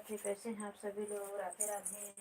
राधे। कैसे हैं आप सभी लोग? राधे राधे।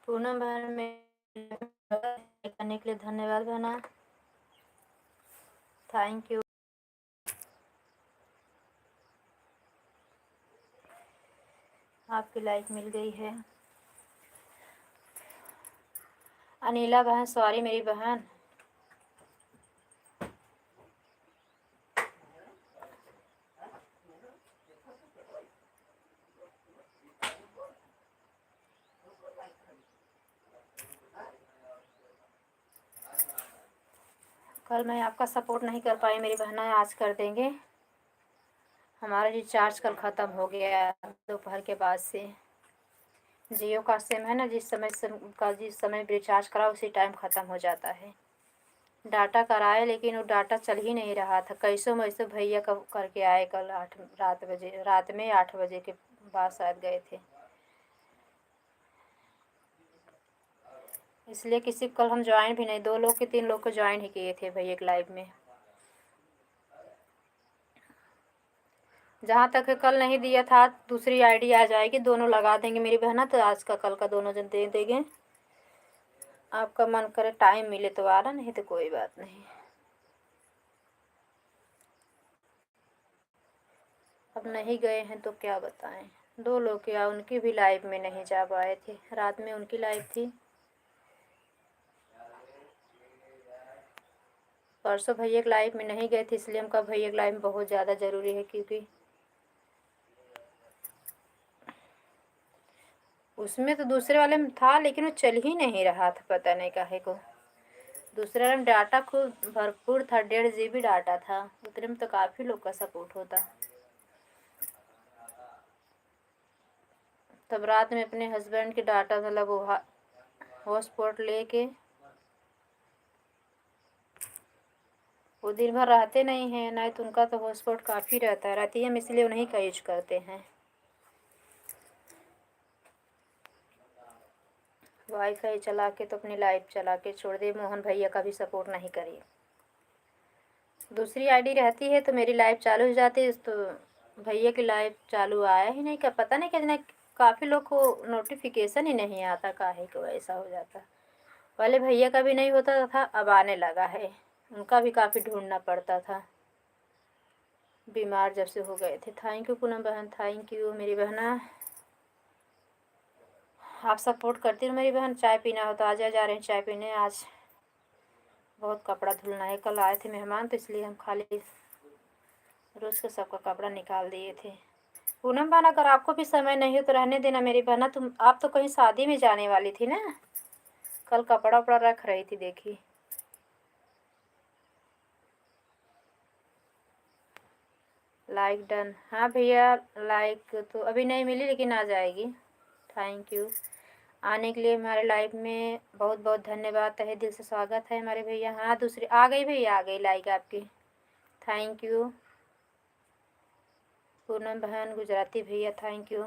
पूनम बहन में करने के लिए धन्यवाद बहना, थैंक यू। आपकी लाइक मिल गई है। अनिला बहन, सॉरी मेरी बहन। कल मैं आपका सपोर्ट नहीं कर पाई मेरी बहना, आज कर देंगे। हमारा रिचार्ज कल ख़त्म हो गया दोपहर के बाद से। जियो का सिम है ना, जिस समय रिचार्ज करा उसी टाइम ख़त्म हो जाता है। डाटा कराए लेकिन वो डाटा चल ही नहीं रहा था। कैसो वैसे भैया का करके आए कल 8 बजे, रात में 8 बजे के बाद शायद गए थे, इसलिए किसी कल हम ज्वाइन भी नहीं, 2 लोग के 3 लोग को ज्वाइन ही किए थे भैया के लाइव में। जहाँ तक है कल नहीं दिया था, दूसरी आईडी आ जाएगी, दोनों लगा देंगे मेरी बहना, तो आज का कल का दोनों जन दे देंगे। आपका मन करे टाइम मिले तो आ रहा, नहीं तो कोई बात नहीं। अब नहीं गए हैं तो क्या बताएं। 2 लोग क्या, उनकी भी लाइव में नहीं जा पाए थे, रात में उनकी लाइव थी। परसों भैया के लाइव में नहीं गए थे, इसलिए हमका भैया के लाइव में बहुत ज़्यादा ज़रूरी है, क्योंकि उसमें तो दूसरे वाले में था लेकिन वो चल ही नहीं रहा था, पता नहीं काहे को। दूसरे वाले में डाटा खूब भरपूर था, 1.5 GB डाटा था, उतने में तो काफ़ी लोग का सपोर्ट होता। तब रात में अपने हस्बैंड के डाटा मतलब वो हॉटस्पॉट लेके, वो दिन भर रहते नहीं हैं ना, तो उनका तो हॉटस्पॉट काफ़ी रहता है, रहती है, हम इसलिए उन्हीं का यूज करते हैं। वाईफाई चला के तो अपनी लाइव चला के छोड़ दे, मोहन भैया का भी सपोर्ट नहीं करिए। दूसरी आईडी रहती है तो मेरी लाइव चालू हो जाती है, तो भैया की लाइव चालू आया ही नहीं, क्या पता नहीं कितने, काफ़ी लोग को नोटिफिकेशन ही नहीं आता, काहे को ऐसा हो जाता। पहले भैया का भी नहीं होता था, अब आने लगा है, उनका भी काफ़ी ढूंढना पड़ता था, बीमार जब से हो गए थे। थैंक यू पूनम बहन, थैंक यू मेरी बहना, आप सपोर्ट करती हो मेरी बहन। चाय पीना हो तो आ जा रहे हैं चाय पीने। आज बहुत कपड़ा धुलना है, कल आए थे मेहमान तो इसलिए हम खाली रोज़ का सबका कपड़ा निकाल दिए थे। पूनम बहन, अगर आपको भी समय नहीं हो तो रहने देना मेरी बहना, तुम आप तो कहीं शादी में जाने वाली थी ना, कल कपड़ा उपड़ा रख रही थी देखी। लाइक डन, हाँ भैया, लाइक तो अभी नहीं मिली लेकिन आ जाएगी। थैंक यू आने के लिए हमारे लाइव में, बहुत बहुत धन्यवाद, तहे दिल से स्वागत है हमारे भैया। हाँ दूसरी आ गई भैया, आ गई लाइक आपकी, थैंक यू। पूनम बहन, गुजराती भैया, थैंक यू।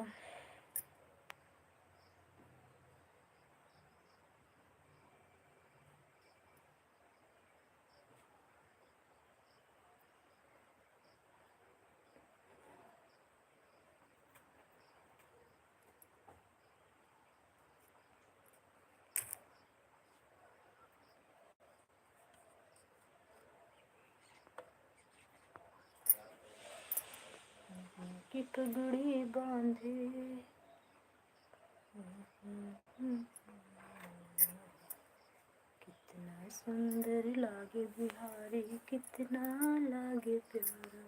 की पगड़ी बांधे, कितना सुंदर लागे बिहारी, कितना लागे प्यारा।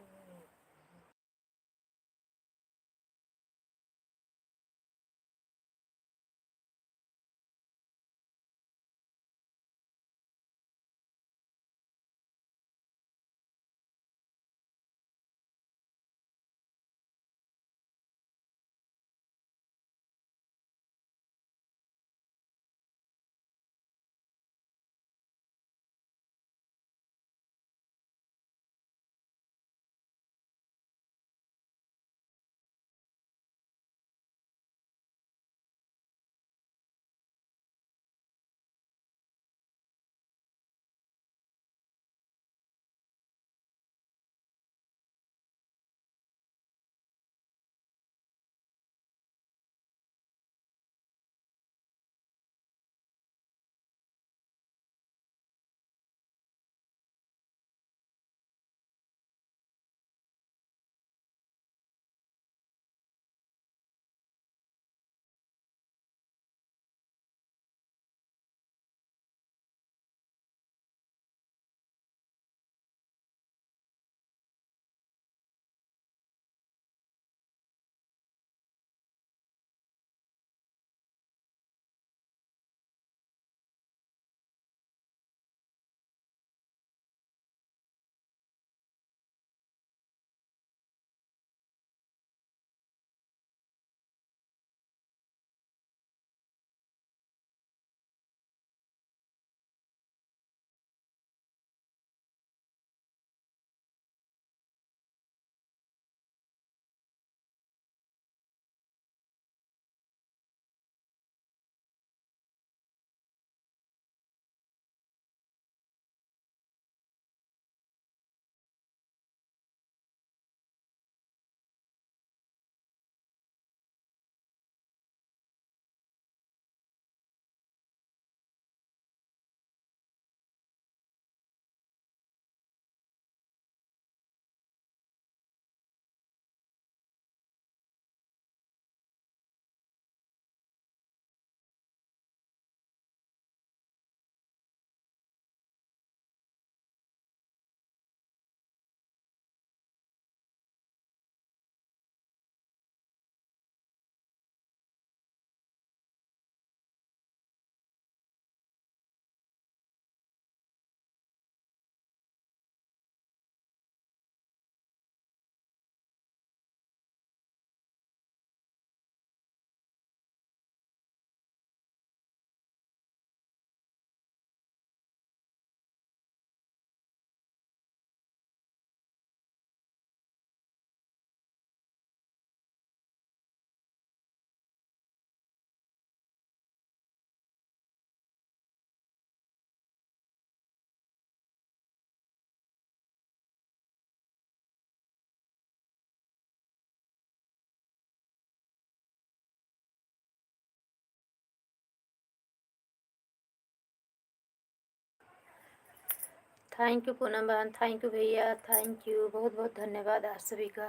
थैंक यू पूनम बहन, थैंक यू भैया, थैंक यू, बहुत बहुत धन्यवाद आप सभी का।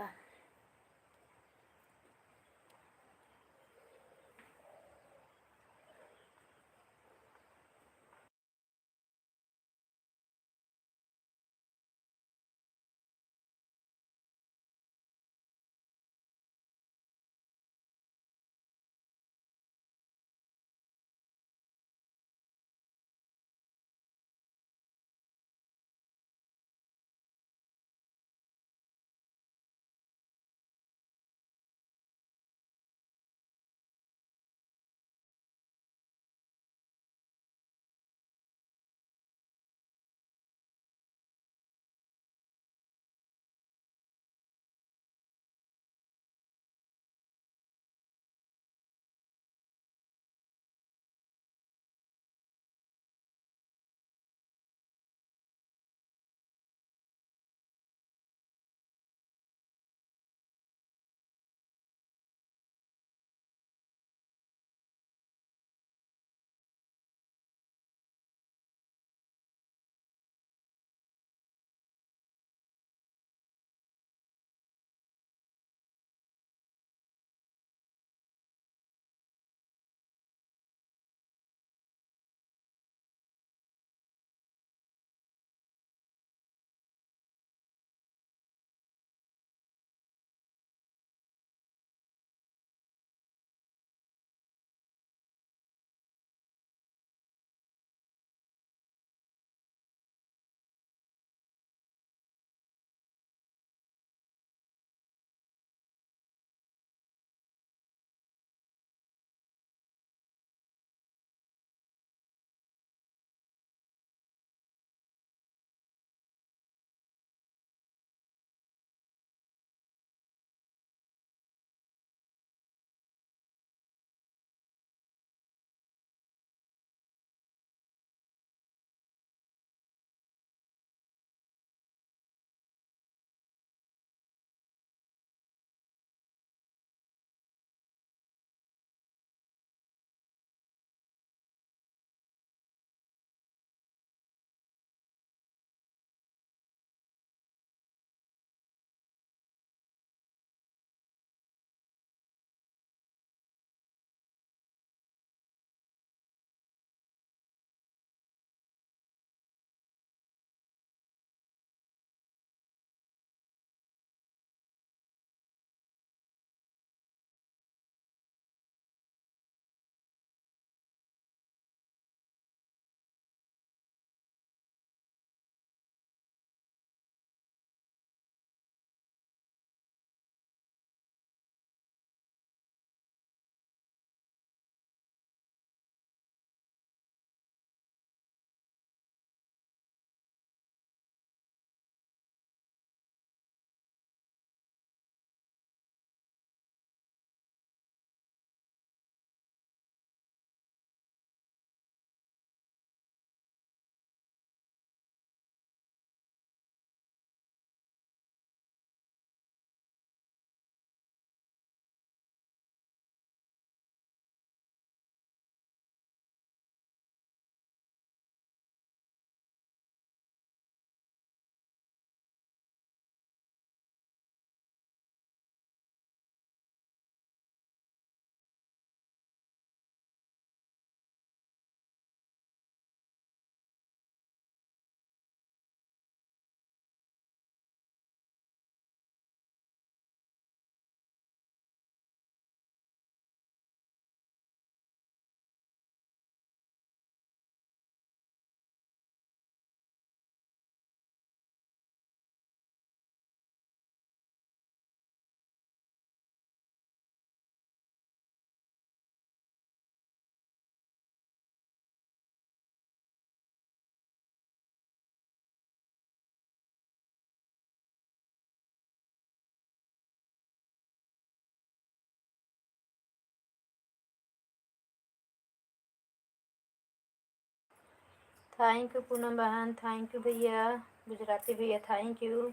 थैंक यू पूनम बहन, थैंक यू भैया, गुजराती भैया, thank you.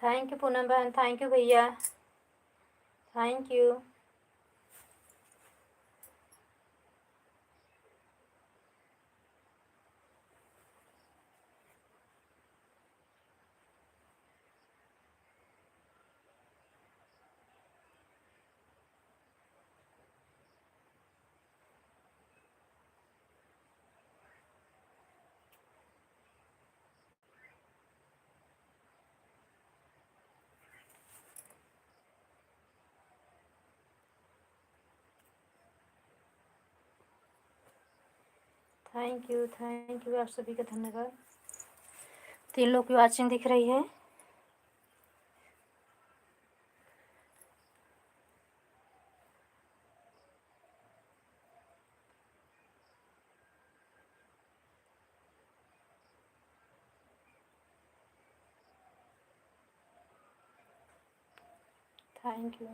Thank you Poonam बहन, थैंक यू भैया, थैंक यू। थैंक यू आप सभी का धन्यवाद। 3 लोग की वॉचिंग दिख रही है। Thank you.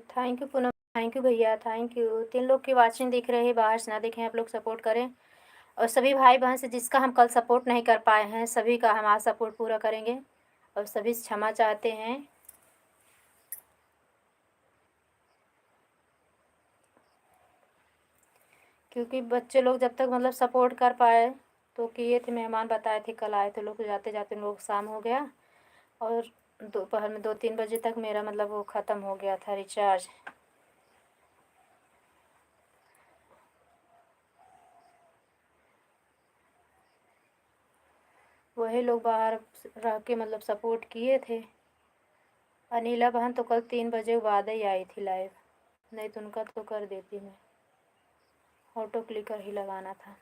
Thank you Poonam, thank you भैया, थैंक यू। 3 लोग की वॉचिंग दिख रही है, बाहर से ना देखें, आप लोग सपोर्ट करें। और सभी भाई बहन से जिसका हम कल सपोर्ट नहीं कर पाए हैं, सभी का हम आज सपोर्ट पूरा करेंगे और सभी से क्षमा चाहते हैं। क्योंकि बच्चे लोग जब तक मतलब सपोर्ट कर पाए तो किए थे, मेहमान बताए थे, कल आए थे लोग, जाते जाते उन लोग शाम हो गया और दोपहर में 2-3 बजे तक मेरा मतलब वो ख़त्म हो गया था रिचार्ज। वही लोग बाहर रह के मतलब सपोर्ट किए थे। अनिला बहन तो कल 3 बजे बाद ही आई थी लाइव, नहीं तो उनका तो कर देती मैं, ऑटो क्लिकर ही लगाना था।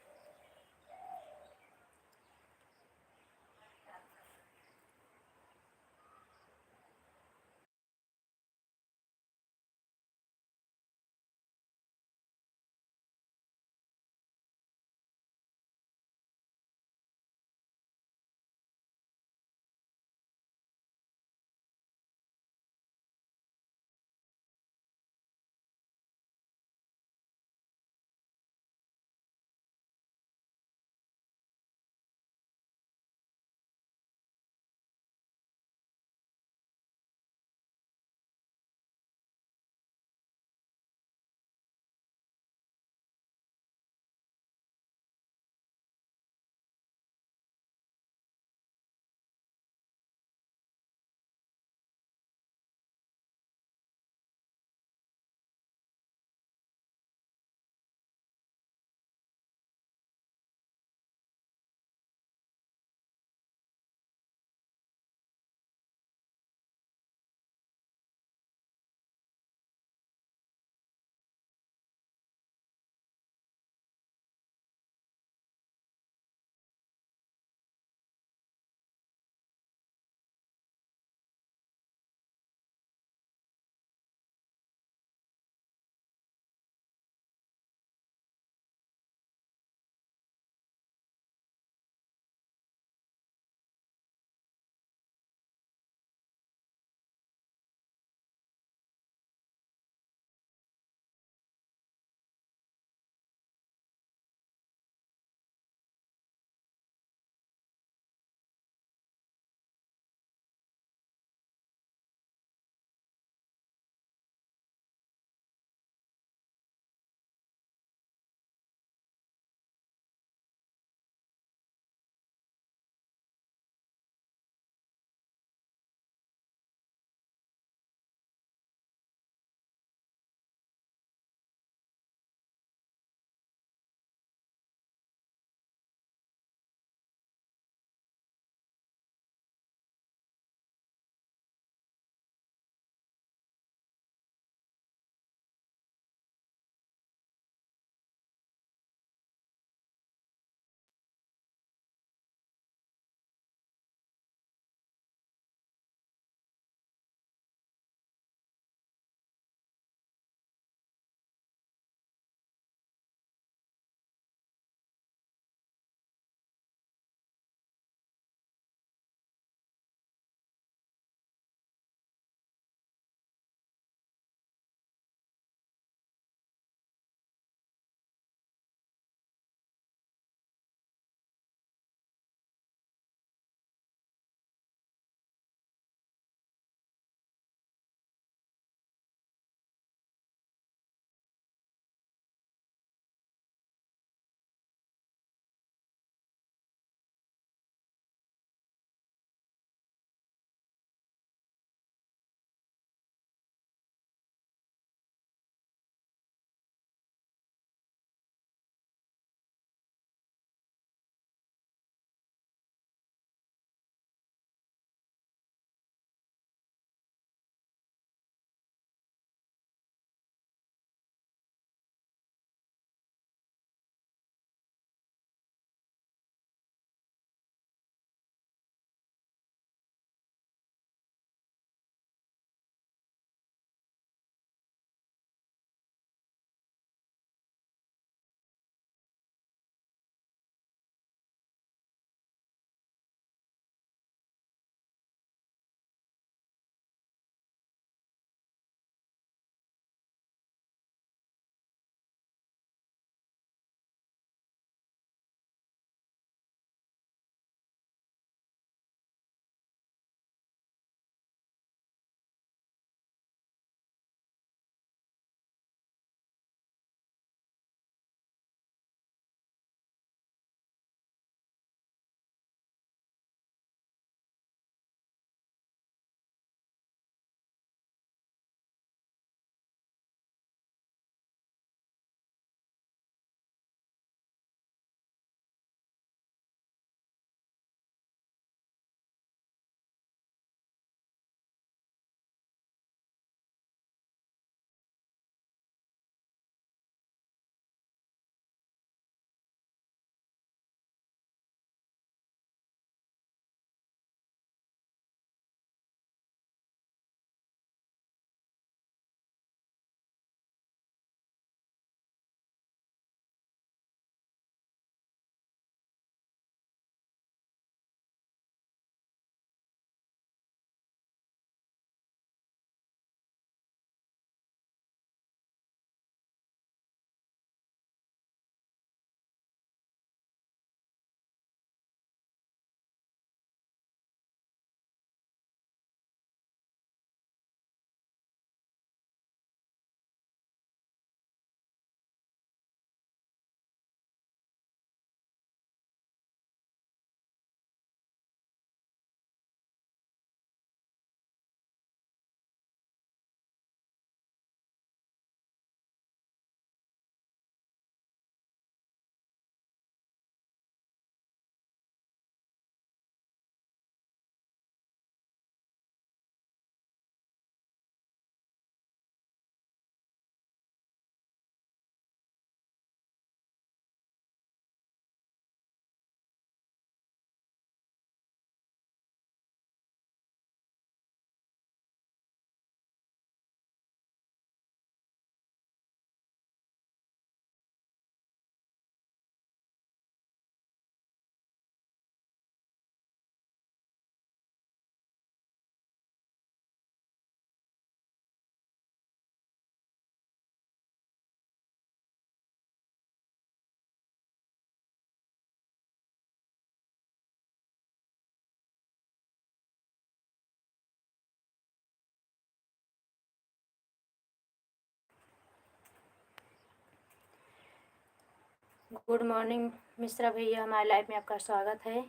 गुड मॉर्निंग मिश्रा भैया, हमारे लाइफ में आपका स्वागत है।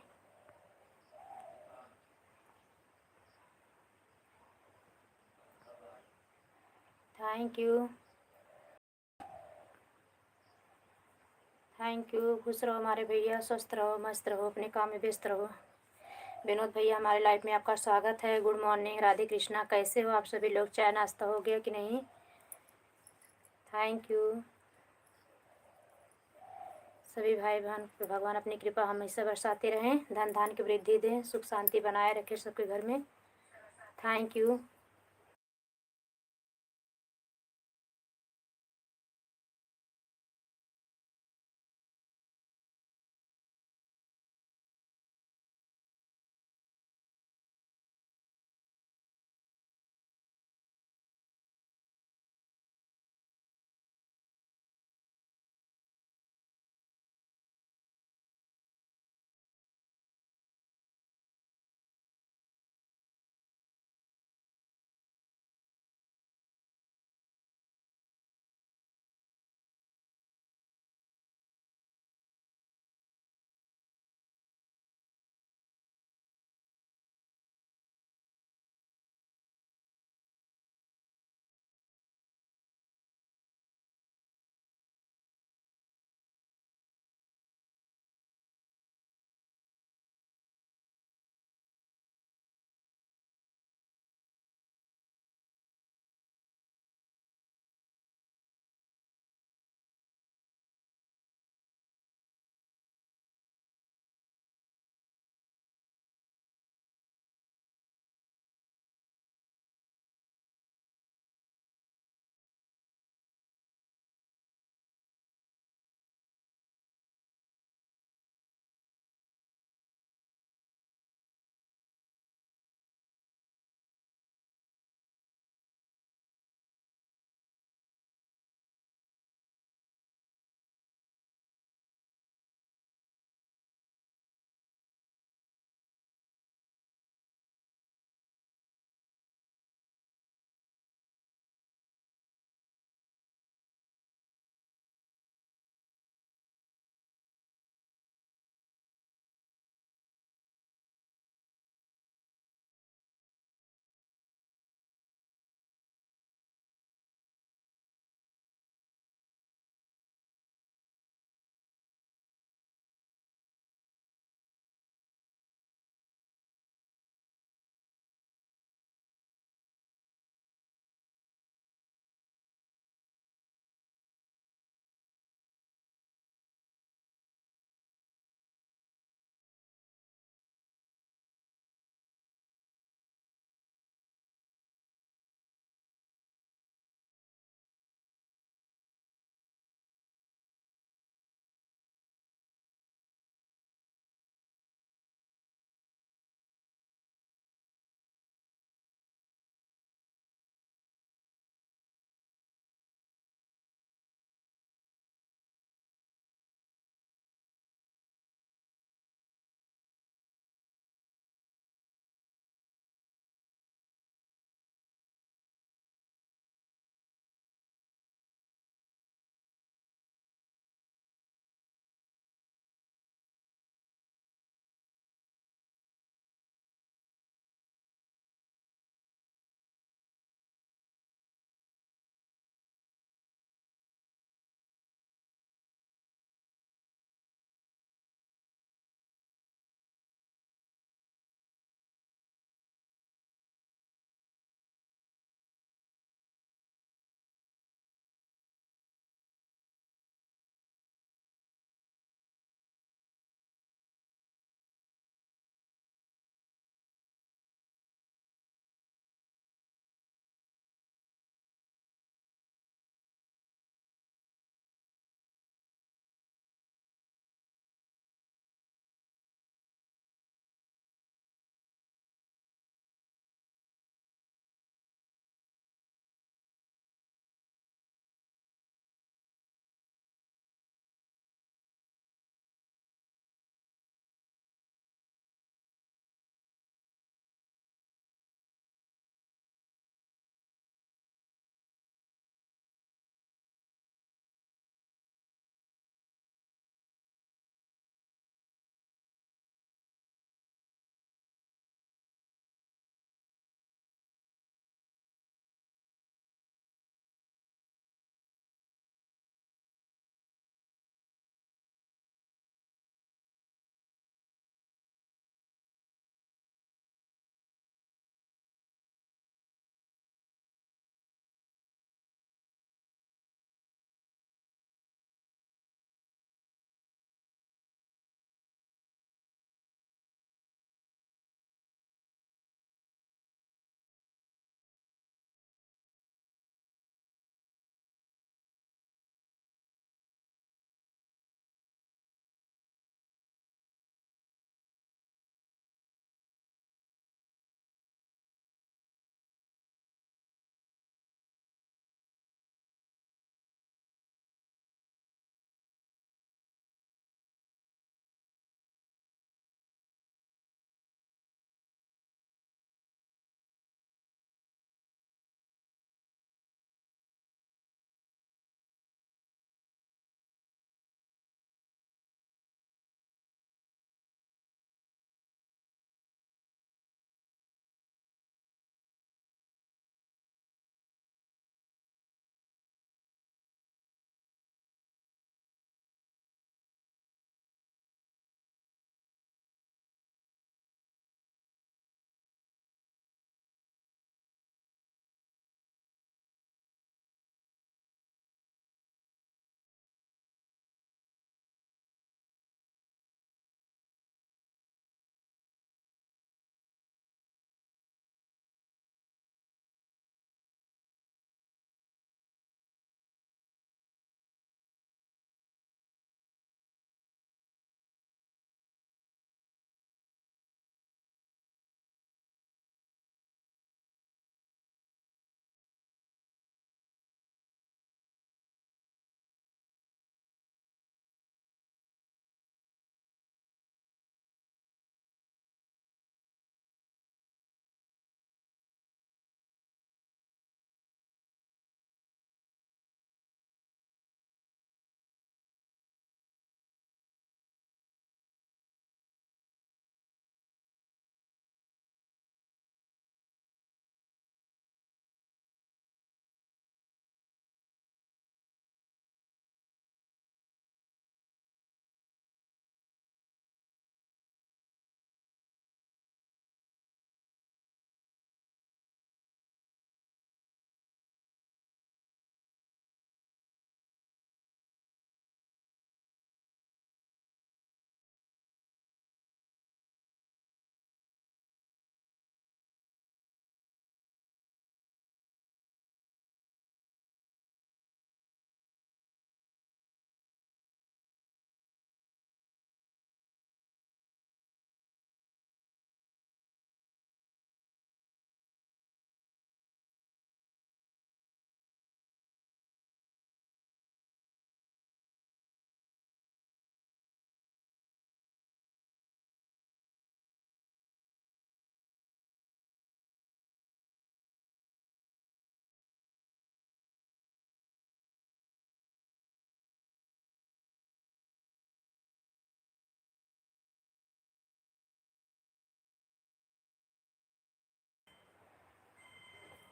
Thank you, thank you. खुश रहो हमारे भैया, स्वस्थ रहो, मस्त रहो, अपने काम में व्यस्त रहो। विनोद भैया, हमारे लाइफ में आपका स्वागत है। Good morning. राधे कृष्णा, कैसे हो आप सभी लोग? चाय नाश्ता हो गया कि नहीं? Thank you. सभी भाई बहन पे भगवान अपनी कृपा हमेशा बरसाते रहें, धन धान की वृद्धि दें, सुख शांति बनाए रखें सबके घर में। Thank you.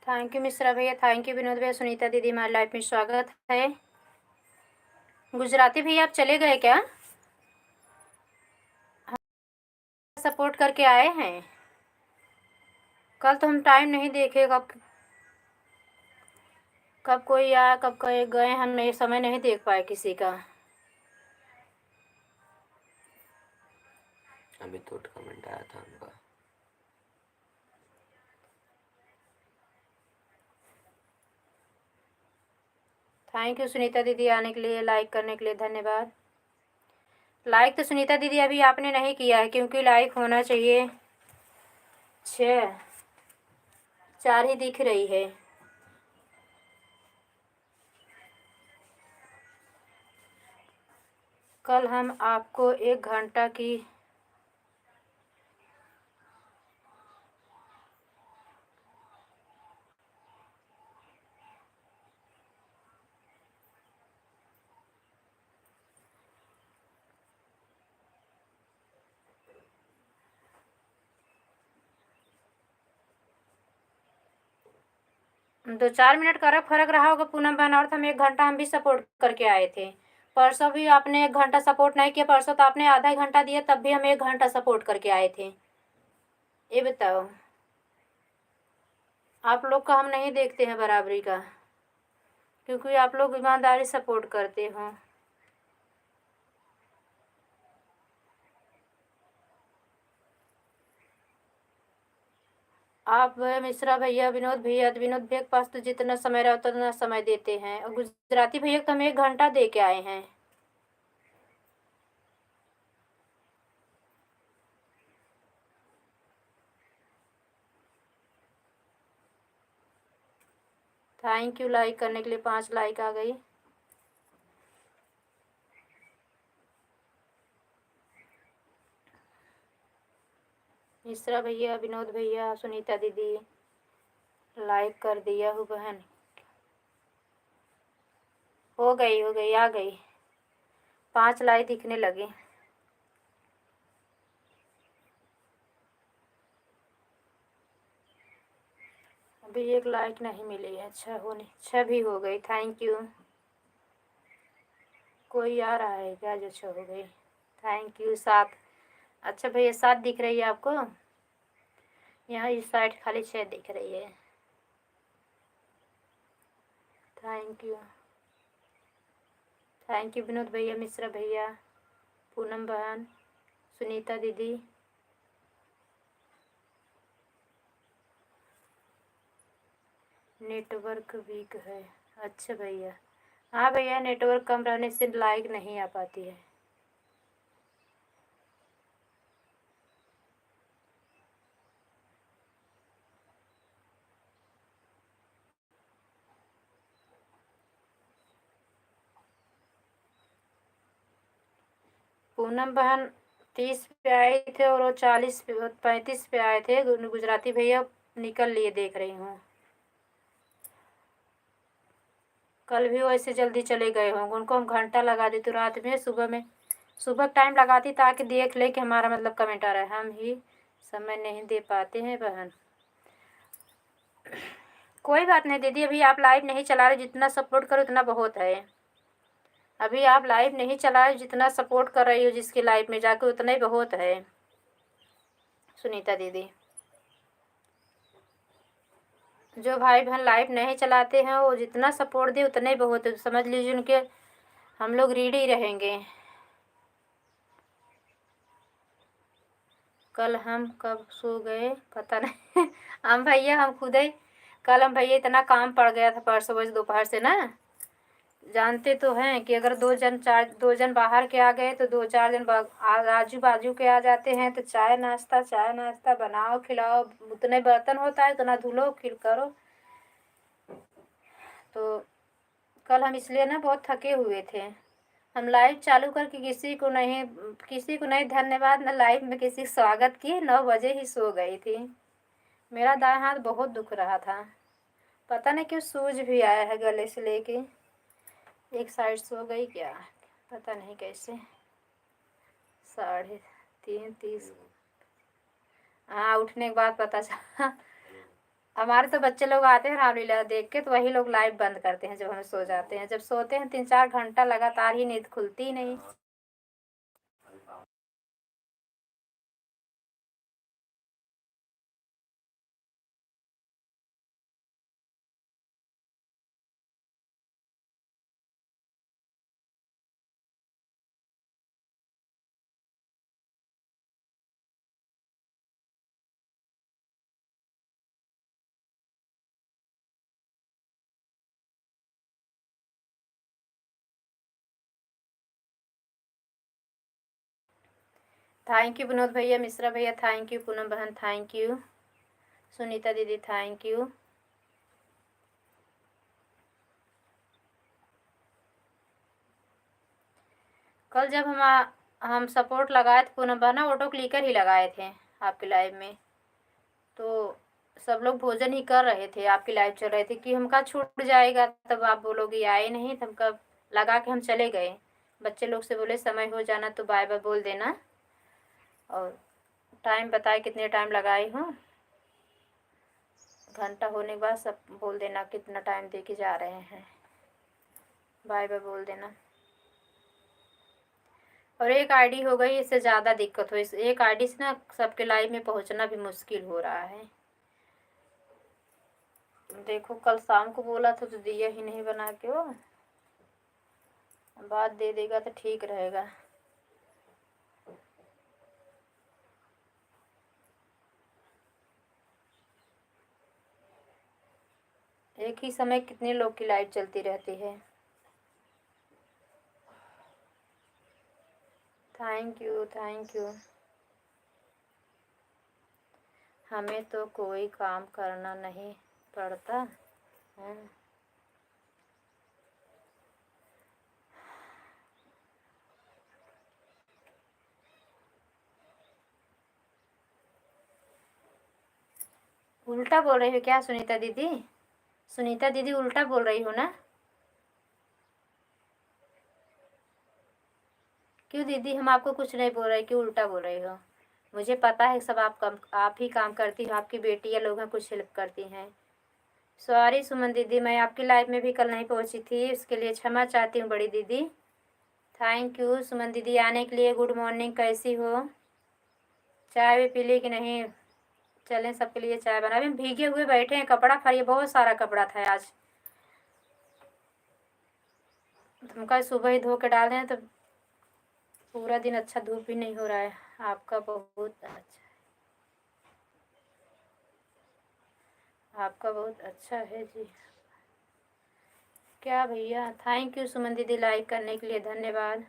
Thank you Mishra भैया, थैंक यू विनोद भैया। सुनीता दीदी हमारी लाइफ में स्वागत है। गुजराती भैया आप चले गए क्या? सपोर्ट करके आए हैं। कल तो हम टाइम नहीं देखे, कब कब कोई आया कब कोई गए, हम नहीं समय नहीं देख पाए किसी का। अभी तो कमेंट आया था उनका। थैंक यू सुनीता दीदी आने के लिए, लाइक करने के लिए धन्यवाद। लाइक तो सुनीता दीदी अभी आपने नहीं किया है, क्योंकि लाइक होना चाहिए 4 ही दिख रही है। कल हम आपको 1 घंटा की दो 4 मिनट का फर्क रहा होगा पूनम बहन, और हम 1 घंटा हम भी सपोर्ट करके आए थे। परसों भी आपने 1 घंटा सपोर्ट नहीं किया, परसों तो आपने आधा घंटा दिया, तब भी हम 1 घंटा सपोर्ट करके आए थे। ये बताओ, आप लोग का हम नहीं देखते हैं बराबरी का, क्योंकि आप लोग ईमानदारी सपोर्ट करते हो। आप मिश्रा भैया, विनोद भैया के पास तो जितना समय रहता है उतना समय देते हैं, और गुजराती भैया को तो हम 1 घंटा दे के आए हैं। थैंक यू लाइक करने के लिए, 5 लाइक आ गई। मिश्रा भैया, विनोद भैया, सुनीता दीदी लाइक कर दिया हूँ बहन। हो गई आ गई, 5 लाइक दिखने लगे। अभी 1 लाइक नहीं मिली है। अच्छा होने 6 भी हो गई, थैंक यू। कोई आ रहा है क्या जो 6 हो गई? Thank you. 7। अच्छा भैया 7 दिख रही है आपको? यहाँ इस साइड खाली 6 दिख रही है। Thank you, thank you Vinod भैया, मिश्रा भैया, पूनम बहन, सुनीता दीदी। नेटवर्क वीक है। अच्छा भैया, हाँ भैया नेटवर्क कम रहने से लाइक नहीं आ पाती है। पूनम बहन 30 पे आए थे और वो 35 पे आए थे। गुजराती भैया निकल लिए, देख रही हूँ। कल भी वैसे जल्दी चले गए होंगे, उनको हम घंटा लगा देते रात में, सुबह टाइम लगाती ताकि देख ले कि हमारा मतलब कमेंट आ रहा है। हम ही समय नहीं दे पाते हैं बहन। कोई बात नहीं दीदी, अभी आप लाइव नहीं चला रहे, जितना सपोर्ट करो उतना बहुत है। अभी आप लाइव नहीं चला रहे, जितना सपोर्ट कर रही हो जिसकी लाइव में जाके उतना ही बहुत है सुनीता दीदी। जो भाई बहन लाइव नहीं चलाते हैं वो जितना सपोर्ट दे उतना ही बहुत है, समझ लीजिए उनके हम लोग रीड ही रहेंगे। कल हम कब सो गए पता नहीं हम भैया, हम खुद ही कल हम भैया इतना काम पड़ गया था परसों बजे दोपहर से ना। जानते तो हैं कि अगर 2 जन बाहर के आ गए तो 2-4 जन आजू बाजू के आ जाते हैं, तो चाय नाश्ता बनाओ खिलाओ, उतने बर्तन होता है उतना धुलो फिर करो। तो कल हम इसलिए ना बहुत थके हुए थे। हम लाइव चालू करके किसी को नहीं धन्यवाद न लाइव में किसी स्वागत की, 9 बजे ही सो गई थी। मेरा दाएं हाथ बहुत दुख रहा था, पता नहीं क्यों सूज भी आया है गले से लेके। एक साइड सो गई क्या पता नहीं कैसे। 3:30। हाँ उठने के बाद पता चला हमारे तो बच्चे लोग आते हैं रामलीला देख के, तो वही लोग लाइव बंद करते हैं जब हम सो जाते हैं। जब सोते हैं 3-4 घंटा लगातार ही नींद खुलती ही नहीं। थैंक यू विनोद भैया, मिश्रा भैया थैंक यू, पूनम बहन थैंक यू, सुनीता दीदी थैंक यू। कल जब हम सपोर्ट लगाए थे पूनम बहन, ऑटो क्लिकर ही लगाए थे आपके लाइव में, तो सब लोग भोजन ही कर रहे थे, आपकी लाइव चल रही थी कि हमका छूट जाएगा, तब आप बोलोगे आए नहीं, तब हमका लगा के हम चले गए। बच्चे लोग से बोले समय हो जाना तो बाय बाय बोल देना, और टाइम बताए कितने टाइम लगाई हूँ, घंटा होने के बाद सब बोल देना कितना टाइम दे के जा रहे हैं, बाय बाय बोल देना। और एक आईडी हो गई, इससे ज़्यादा दिक्कत हो, इस एक आईडी से ना सबके लाइव में पहुंचना भी मुश्किल हो रहा है। देखो कल शाम को बोला था तो दिया ही नहीं बना के, वो बाद दे देगा तो ठीक रहेगा। एक ही समय कितने लोग की लाइव चलती रहती है। Thank you thank you. हमें तो कोई काम करना नहीं पड़ता है। उल्टा बोल रही हो क्या सुनीता दीदी? सुनीता दीदी उल्टा बोल रही हो ना? क्यों दीदी, हम आपको कुछ नहीं बोल रहे, क्यों उल्टा बोल रही हो? मुझे पता है सब आप ही काम करती हो, आपकी बेटियाँ लोग हैं कुछ हेल्प करती हैं। सॉरी सुमन दीदी, मैं आपकी लाइफ में भी कल नहीं पहुंची थी, उसके लिए क्षमा चाहती हूँ बड़ी दीदी। थैंक यू सुमन दीदी आने के लिए। गुड मॉर्निंग, कैसी हो? चाय भी पी ली कि नहीं? चलें सबके लिए चाय बना, अभी भीगे हुए बैठे हैं, कपड़ा फरिए, बहुत सारा कपड़ा था आज, तुमका सुबह ही धो के डाल दें तो पूरा दिन अच्छा धूप भी नहीं हो रहा है। आपका बहुत अच्छा, आपका बहुत अच्छा है जी। क्या भैया, थैंक यू सुमन दीदी लाइक करने के लिए, धन्यवाद।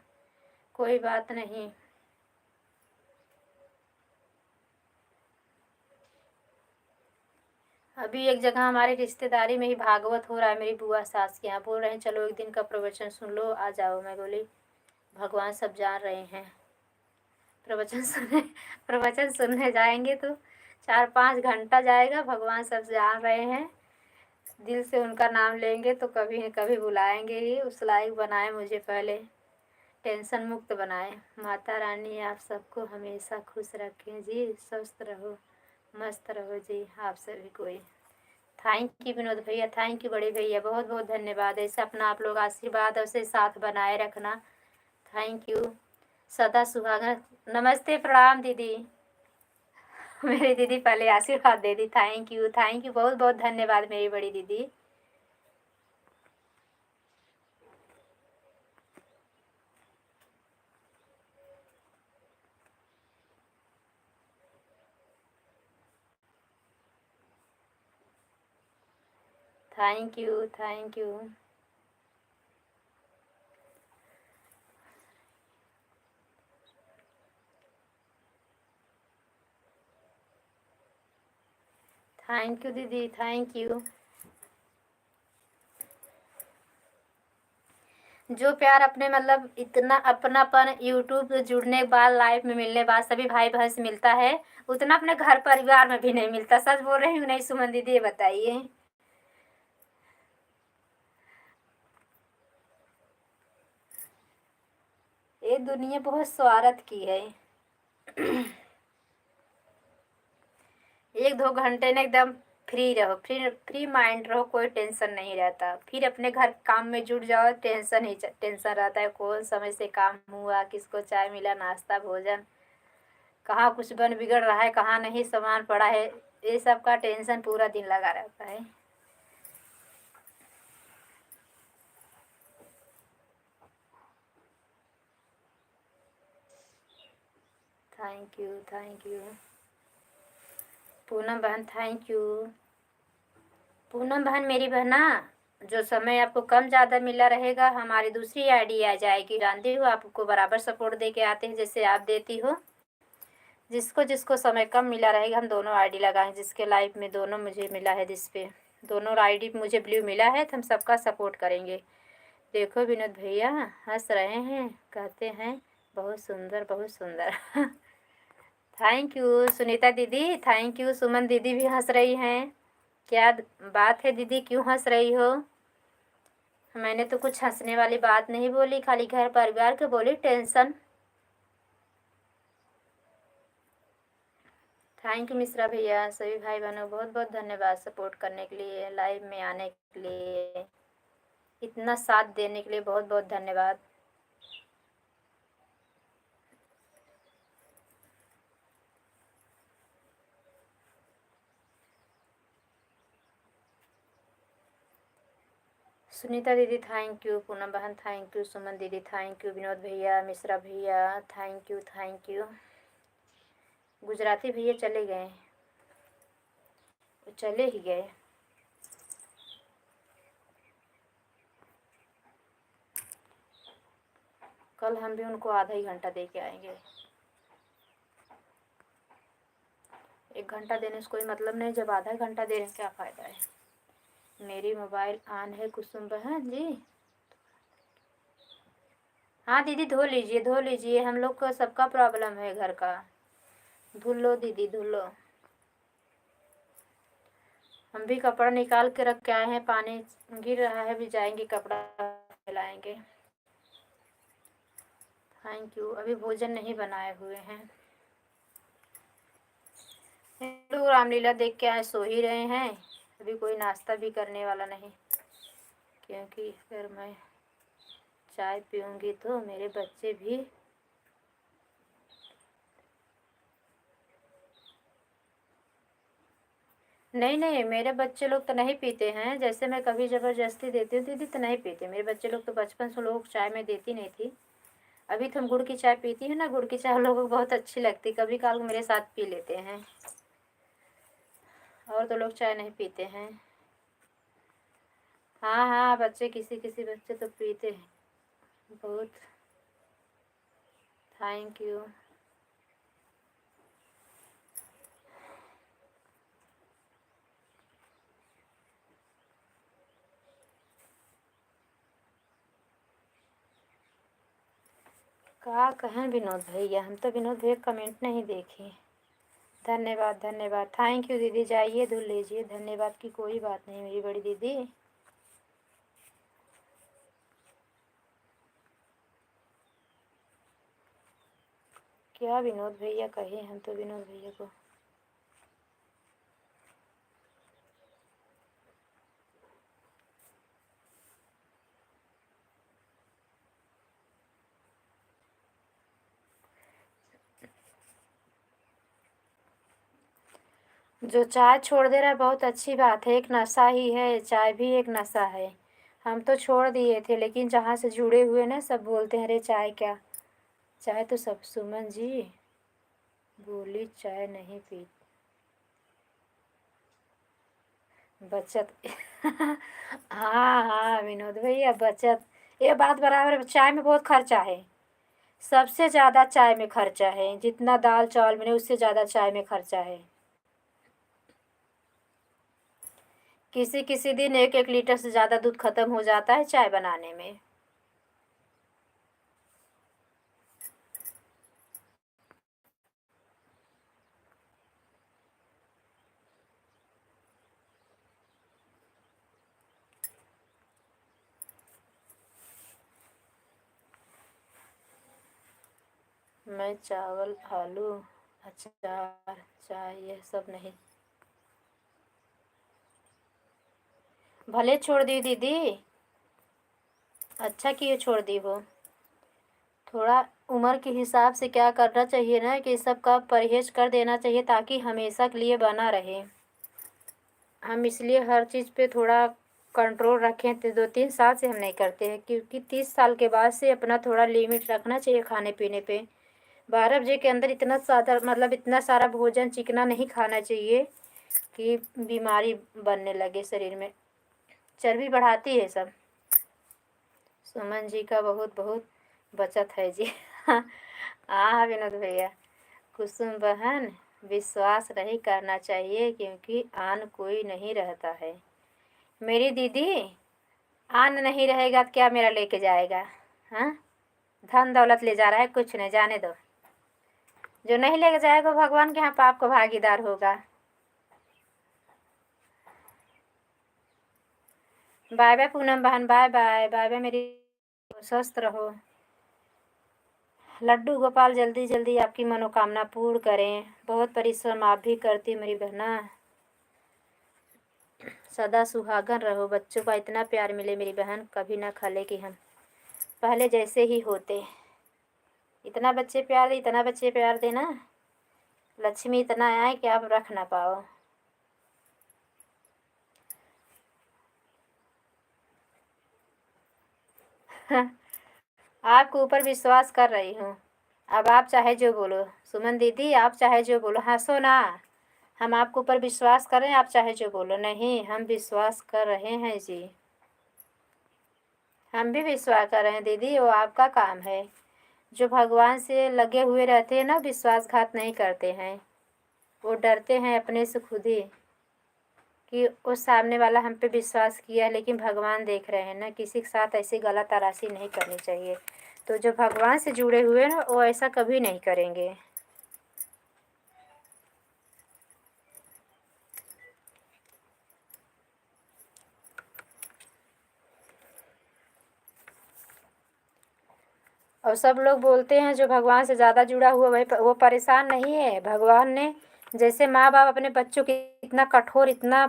कोई बात नहीं। अभी एक जगह हमारी रिश्तेदारी में ही भागवत हो रहा है, मेरी बुआ सास के यहाँ, बोल रहे हैं चलो एक दिन का प्रवचन सुन लो, आ जाओ। मैं बोली भगवान सब जान रहे हैं, प्रवचन सुनने जाएंगे तो 4-5 घंटा जाएगा, भगवान सब जान रहे हैं, दिल से उनका नाम लेंगे तो कभी न कभी बुलाएंगे ही। उस लायक बनाए मुझे, पहले टेंशन मुक्त बनाए। माता रानी आप सबको हमेशा खुश रखें जी, स्वस्थ रहो, मस्त रहो जी आप सभी कोई। थैंक यू विनोद भैया, थैंक यू बड़े भैया, बहुत बहुत धन्यवाद। ऐसे अपना आप लोग आशीर्वाद ऐसे साथ बनाए रखना। थैंक यू, सदा सुहागन। नमस्ते, प्रणाम दीदी। मेरी दीदी पहले आशीर्वाद दे दी। थैंक यू, बहुत बहुत धन्यवाद मेरी बड़ी दीदी। Thank you thank you. Thank you दीदी, थैंक यू। जो प्यार अपने मतलब इतना अपनापन यूट्यूब से जुड़ने के बाद, लाइफ में मिलने के बाद सभी भाई बहन से मिलता है, उतना अपने घर परिवार में भी नहीं मिलता। सच बोल रही हूँ नहीं सुमन दीदी, ये बताइए। ये दुनिया बहुत स्वार्थ की है। 1-2 घंटे ने एकदम फ्री रहो, फ्री माइंड रहो, कोई टेंशन नहीं रहता। फिर अपने घर काम में जुट जाओ, टेंशन ही टेंशन रहता है, कौन समय से काम हुआ, किसको चाय मिला, नाश्ता भोजन, कहाँ कुछ बन बिगड़ रहा है, कहाँ नहीं सामान पड़ा है, ये सब का टेंशन पूरा दिन लगा रहता है। Thank you, thank you Poonam बहन, थैंक यू। पूनम बहन मेरी बहना, जो समय आपको कम ज़्यादा मिला रहेगा, हमारी दूसरी आईडी आ जाएगी। जानती हो आपको बराबर सपोर्ट दे के आते हैं, जैसे आप देती हो। जिसको जिसको समय कम मिला रहेगा, हम दोनों आईडी लगाएंगे। जिसके लाइफ में दोनों मुझे मिला है, जिस पे दोनों आईडी मुझे ब्लू मिला है, तो हम सबका सपोर्ट करेंगे। देखो विनोद भैया हंस रहे हैं, कहते हैं बहुत सुंदर, बहुत सुंदर। थैंक यू सुनीता दीदी, थैंक यू। सुमन दीदी भी हंस रही हैं। क्या बात है दीदी, क्यों हंस रही हो? मैंने तो कुछ हंसने वाली बात नहीं बोली, खाली घर परिवार के बोली, टेंशन। थैंक यू मिश्रा भैया। सभी भाई बहनों बहुत बहुत धन्यवाद सपोर्ट करने के लिए, लाइव में आने के लिए, इतना साथ देने के लिए बहुत बहुत धन्यवाद। सुनीता दीदी थैंक यू, पूनम बहन थैंक यू, सुमन दीदी थैंक यू, विनोद भैया, मिश्रा भैया thank you, thank you. Gujarati भैया चले गए, चले ही गए। कल हम भी उनको आधा ही घंटा दे के आएंगे। 1 घंटा देने से कोई मतलब नहीं, जब आधा घंटा दे रहे हैं क्या फ़ायदा है। मेरी मोबाइल ऑन है कुसुम बहन जी। हाँ दीदी धो लीजिए, धो लीजिए, हम लोग को सबका प्रॉब्लम है घर का। धुल लो दीदी, धुल लो। हम भी कपड़ा निकाल के रख के आए हैं, पानी गिर रहा है, भी जाएंगे कपड़ा फैलाएंगे। Thank you. अभी भोजन नहीं बनाए हुए हैं, लोग रामलीला देख के आए, सो ही रहे हैं। अभी कोई नाश्ता भी करने वाला नहीं, क्योंकि फिर मैं चाय पीऊँगी तो मेरे बच्चे भी नहीं नहीं, मेरे बच्चे लोग तो नहीं पीते हैं। जैसे मैं कभी ज़बरदस्ती देती हूँ दीदी तो नहीं पीते मेरे बच्चे लोग, तो बचपन से लोग चाय में देती नहीं थी। अभी तो हम गुड़ की चाय पीती है ना, गुड़ की चाय लोगों को बहुत अच्छी लगती, कभी काल मेरे साथ पी लेते हैं, और तो लोग चाय नहीं पीते हैं। हाँ हाँ, बच्चे किसी किसी बच्चे तो पीते हैं बहुत। Thank you. क्या कहें विनोद भैया, हम तो विनोद भैया कमेंट नहीं देखे। धन्यवाद धन्यवाद, थैंक यू दीदी, जाइए धुल लीजिए, धन्यवाद की कोई बात नहीं मेरी बड़ी दीदी। क्या विनोद भैया कहे, हम तो विनोद भैया को जो चाय छोड़ दे रहा है बहुत अच्छी बात है, एक नशा ही है, चाय भी एक नशा है। हम तो छोड़ दिए थे, लेकिन जहाँ से जुड़े हुए ना सब बोलते हैं अरे चाय क्या, चाय तो सब। सुमन जी बोली चाय नहीं पी, बचत। हाँ हाँ विनोद भैया, बचत, ये बात बराबर है। चाय में बहुत खर्चा है, सबसे ज़्यादा चाय में खर्चा है, जितना दाल चावल में उससे ज़्यादा चाय में खर्चा है। किसी किसी दिन 1-1 लीटर से ज़्यादा दूध खत्म हो जाता है चाय बनाने में। मैं चावल आलू अचार चाय यह सब नहीं। भले छोड़ दी दीदी, अच्छा किए छोड़ दी वो। थोड़ा उम्र के हिसाब से क्या करना चाहिए ना कि सब का परहेज कर देना चाहिए ताकि हमेशा के लिए बना रहे। हम इसलिए हर चीज़ पे थोड़ा कंट्रोल रखें, तो 2-3 साल से हम नहीं करते हैं, क्योंकि 30 साल के बाद से अपना थोड़ा लिमिट रखना चाहिए खाने पीने पे। 12 बजे के अंदर इतना ज़्यादा मतलब इतना सारा भोजन चिकना नहीं खाना चाहिए कि बीमारी बनने लगे शरीर में, चर्बी बढ़ाती है सब। सुमन जी का बहुत बहुत बचत है जी। हाँ विनोद भैया। कुसुम बहन, विश्वास नहीं करना चाहिए क्योंकि आन कोई नहीं रहता है। मेरी दीदी, आन नहीं रहेगा तो क्या मेरा लेके जाएगा? हाँ, धन दौलत ले जा रहा है, कुछ नहीं, जाने दो। जो नहीं लेके जाएगा भगवान के यहाँ पाप को भागीदार होगा। बाय बाय पूनम बहन, बाय बाय, बाय बाय मेरी, स्वस्थ रहो। लड्डू गोपाल जल्दी जल्दी आपकी मनोकामना पूर्ण करें। बहुत परिश्रम आप भी करती मेरी बहना। सदा सुहागन रहो, बच्चों का इतना प्यार मिले मेरी बहन, कभी ना खले कि हम पहले जैसे ही होते। इतना बच्चे प्यार देना, लक्ष्मी इतना आए कि आप रख ना पाओ। आपके ऊपर विश्वास कर रही हूँ। अब आप चाहे जो बोलो सुमन दीदी, आप चाहे जो बोलो, हंसो ना। हम आपके ऊपर विश्वास कर रहे हैं, आप चाहे जो बोलो। नहीं, हम विश्वास कर रहे हैं जी, हम भी विश्वास कर रहे हैं दीदी, वो आपका काम है। जो भगवान से लगे हुए रहते हैं ना, विश्वासघात नहीं करते हैं। वो डरते हैं अपने से खुद ही कि वो सामने वाला हम पे विश्वास किया, लेकिन भगवान देख रहे हैं ना, किसी के साथ ऐसी गलत आरासी नहीं करनी चाहिए। तो जो भगवान से जुड़े हुए ना, वो ऐसा कभी नहीं करेंगे। और सब लोग बोलते हैं जो भगवान से ज़्यादा जुड़ा हुआ वही वो परेशान नहीं है। भगवान ने जैसे माँ बाप अपने बच्चों की इतना कठोर, इतना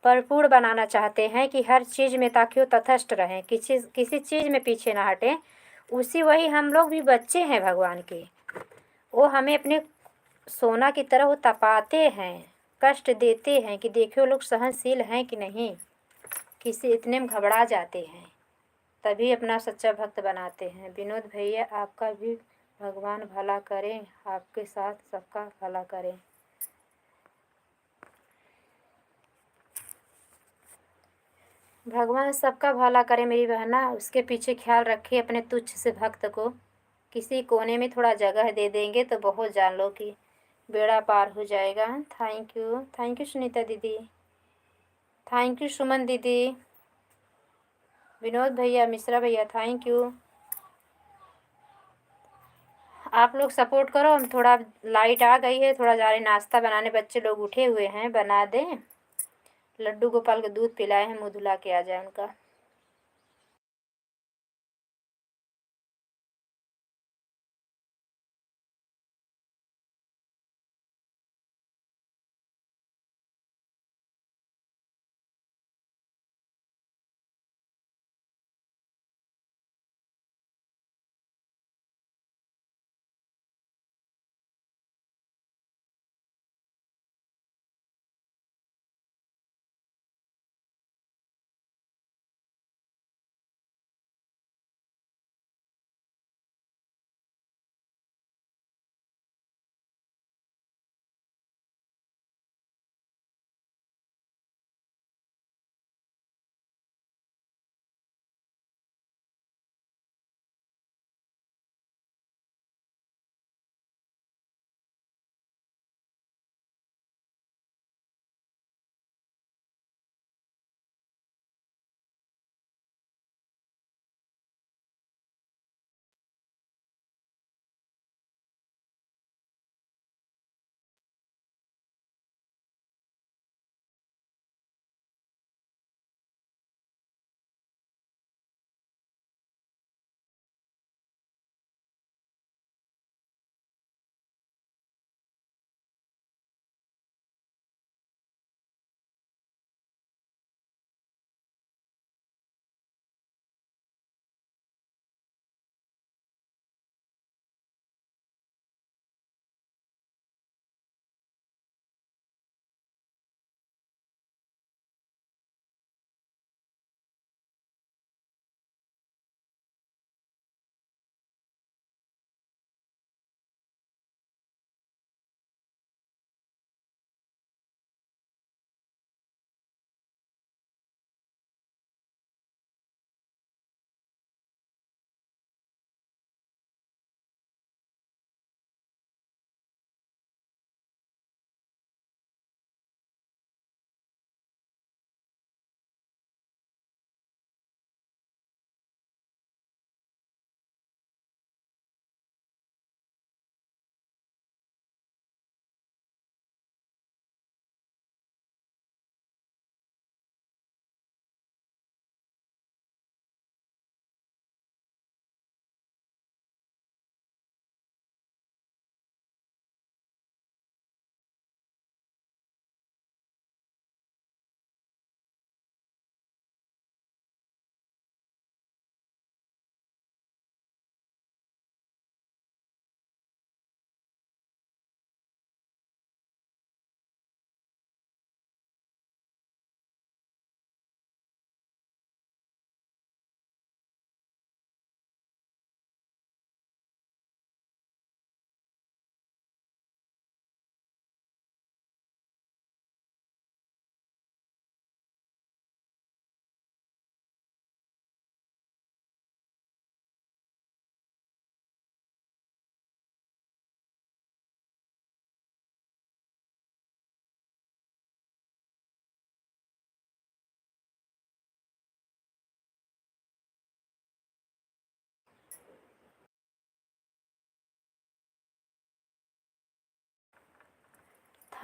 परिपूर्ण बनाना चाहते हैं कि हर चीज़ में ताकि वो तटस्थ रहें, किसी चीज़ में पीछे ना हटें, उसी वही हम लोग भी बच्चे हैं भगवान के। वो हमें अपने सोना की तरह वो तपाते हैं, कष्ट देते हैं कि देखिए वो लोग सहनशील हैं कि नहीं, किसी इतने में घबरा जाते हैं, तभी अपना सच्चा भक्त बनाते हैं। विनोद भैया, आपका भी भगवान भला करें, आपके साथ सबका भला करें। भगवान सबका भला करे मेरी बहना, उसके पीछे ख्याल रखे अपने तुच्छ से भक्त को। किसी कोने में थोड़ा जगह दे देंगे तो बहुत जान लो कि बेड़ा पार हो जाएगा। थैंक यू सुनीता दीदी, थैंक यू सुमन दीदी, विनोद भैया, मिश्रा भैया, थैंक यू। आप लोग सपोर्ट करो। हम थोड़ा, लाइट आ गई है, थोड़ा जा रहे नाश्ता बनाने, बच्चे लोग उठे हुए हैं, बना दें। लड्डू गोपाल को दूध पिलाए हैं, मुँह धुला के आ जाए उनका।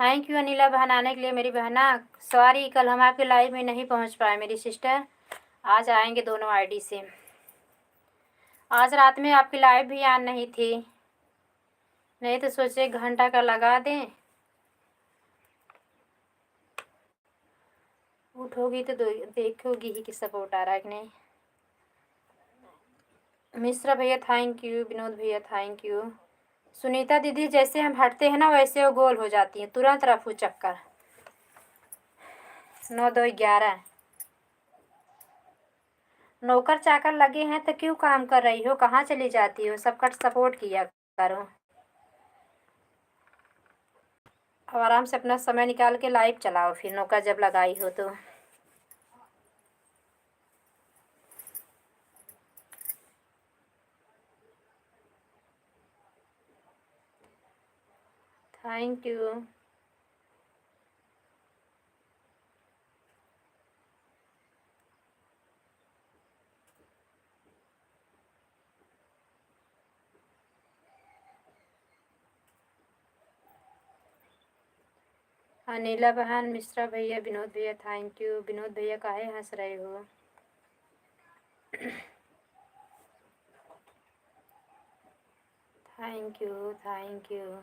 थैंक यू अनिला बहन आने के लिए मेरी बहना। सॉरी कल हम आपके लाइव में नहीं पहुंच पाए मेरी सिस्टर। आज आएंगे दोनों आईडी से। आज रात में आपकी लाइव भी ऑन नहीं थी, नहीं तो सोचे 1 घंटा का लगा दें। उठोगी तो देखोगी ही कि सपोर्ट आ रहा है कि नहीं। मिश्रा भैया थैंक यू, विनोद भैया थैंक यू। सुनीता दीदी जैसे हम हटते हैं ना वैसे वो गोल हो जाती हैं, तुरंत रफू चक्कर। 9 2 11। नौकर चाकर लगे हैं तो क्यों काम कर रही हो, कहाँ चली जाती हो, सबका सपोर्ट किया करो। अब आराम से अपना समय निकाल के लाइव चलाओ फिर, नौकर जब लगाई हो तो। Thank you. अनिला बहन, मिश्रा भैया, विनोद भैया थैंक यू। विनोद भैया काहे हंस रहे हो? Thank you thank you.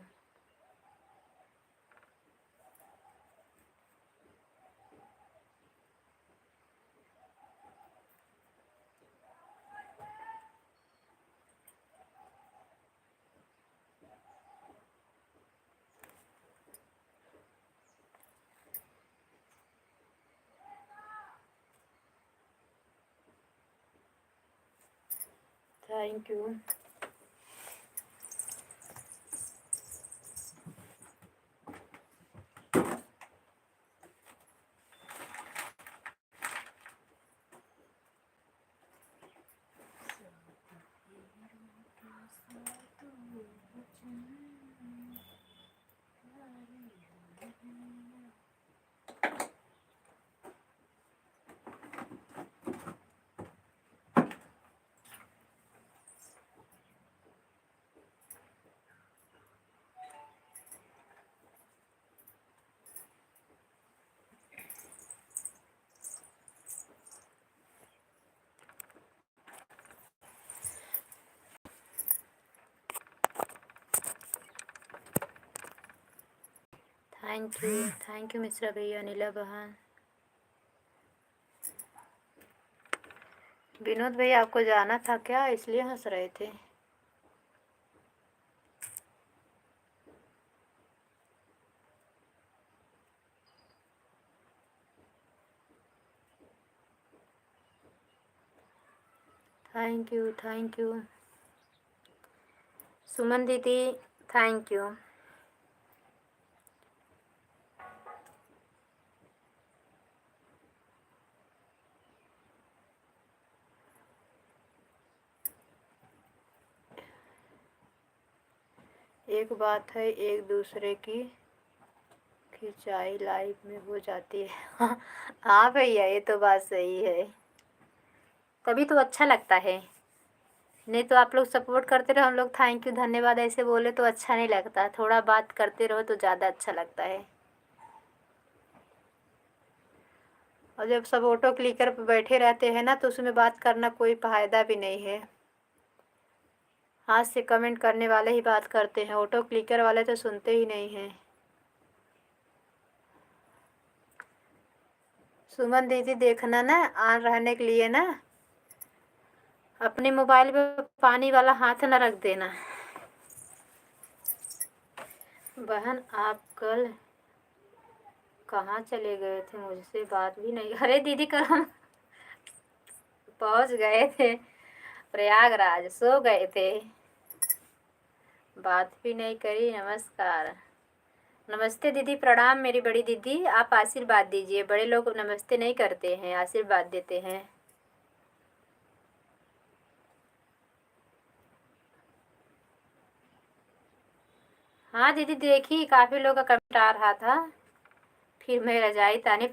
Thank you. Thank you Mishra भैया, अनिला बहन। विनोद भैया आपको जाना था क्या, इसलिए हंस रहे थे? Thank you thank you. Suman दीदी थैंक यू। एक बात है, एक दूसरे की खिंचाई लाइव में हो जाती है। हाँ भैया ये तो बात सही है, तभी तो अच्छा लगता है। नहीं तो आप लोग सपोर्ट करते रहो, हम लोग थैंक यू धन्यवाद ऐसे बोले तो अच्छा नहीं लगता, थोड़ा बात करते रहो तो ज़्यादा अच्छा लगता है। और जब सब ऑटो क्लिकर पर बैठे रहते हैं ना तो उसमें बात करना कोई फ़ायदा भी नहीं है। हाथ से कमेंट करने वाले ही बात करते हैं, ऑटो क्लिकर वाले तो सुनते ही नहीं हैं। सुमन दीदी देखना ना, ऑन रहने के लिए ना अपने मोबाइल पे पानी वाला हाथ न रख देना। बहन आप कल कहाँ चले गए थे, मुझसे बात भी नहीं। अरे दीदी कल हम पहुँच गए थे प्रयागराज, सो गए थे, बात भी नहीं करी। नमस्कार, नमस्ते दीदी, प्रणाम मेरी बड़ी दीदी। आप आशीर्वाद दीजिए, बड़े लोग नमस्ते नहीं करते हैं, आशीर्वाद देते हैं। हाँ दीदी देखी, काफ़ी लोग का कमेंट आ रहा था, फिर मैं रजाई तानी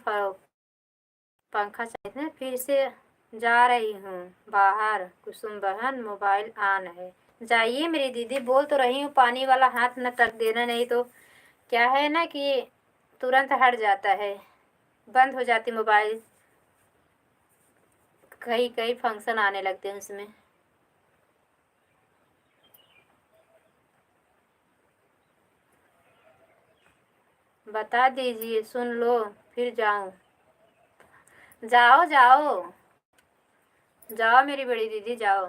पंखा चाहिए, फिर से जा रही हूँ बाहर। कुसुम बहन मोबाइल ऑन है, जाइए मेरी दीदी, बोल तो रही हूँ पानी वाला हाथ न तक देना, नहीं तो क्या है ना कि तुरंत हट जाता है, बंद हो जाती मोबाइल, कई कई फंक्शन आने लगते हैं उसमें। बता दीजिए, सुन लो फिर जाऊं। जाओ जाओ जाओ मेरी बड़ी दीदी जाओ।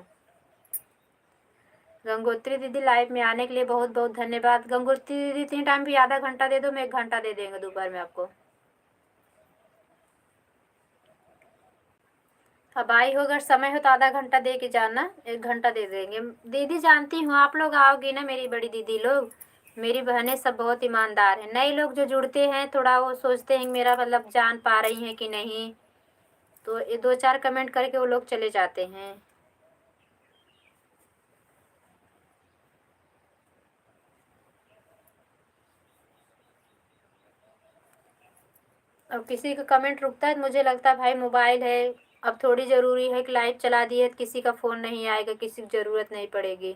गंगोत्री दीदी लाइव में आने के लिए बहुत बहुत धन्यवाद। गंगोत्री दीदी 3 टाइम भी आधा घंटा दे दो, मैं 1 घंटा दे देंगे दोपहर में आपको। अब आई हो, अगर समय हो तो आधा घंटा दे के जाना, 1 घंटा दे देंगे। दीदी जानती हूँ आप लोग आओगी ना, मेरी बड़ी दीदी लोग, मेरी बहनें सब बहुत ईमानदार हैं। नए लोग जो जुड़ते हैं थोड़ा वो सोचते हैं मेरा मतलब जान पा रही हैं कि नहीं, तो ये 2-4 कमेंट करके वो लोग चले जाते हैं। अब किसी का कमेंट रुकता है तो मुझे लगता है भाई मोबाइल है, अब थोड़ी ज़रूरी है कि लाइट चला दी है तो किसी का फ़ोन नहीं आएगा, किसी की ज़रूरत नहीं पड़ेगी,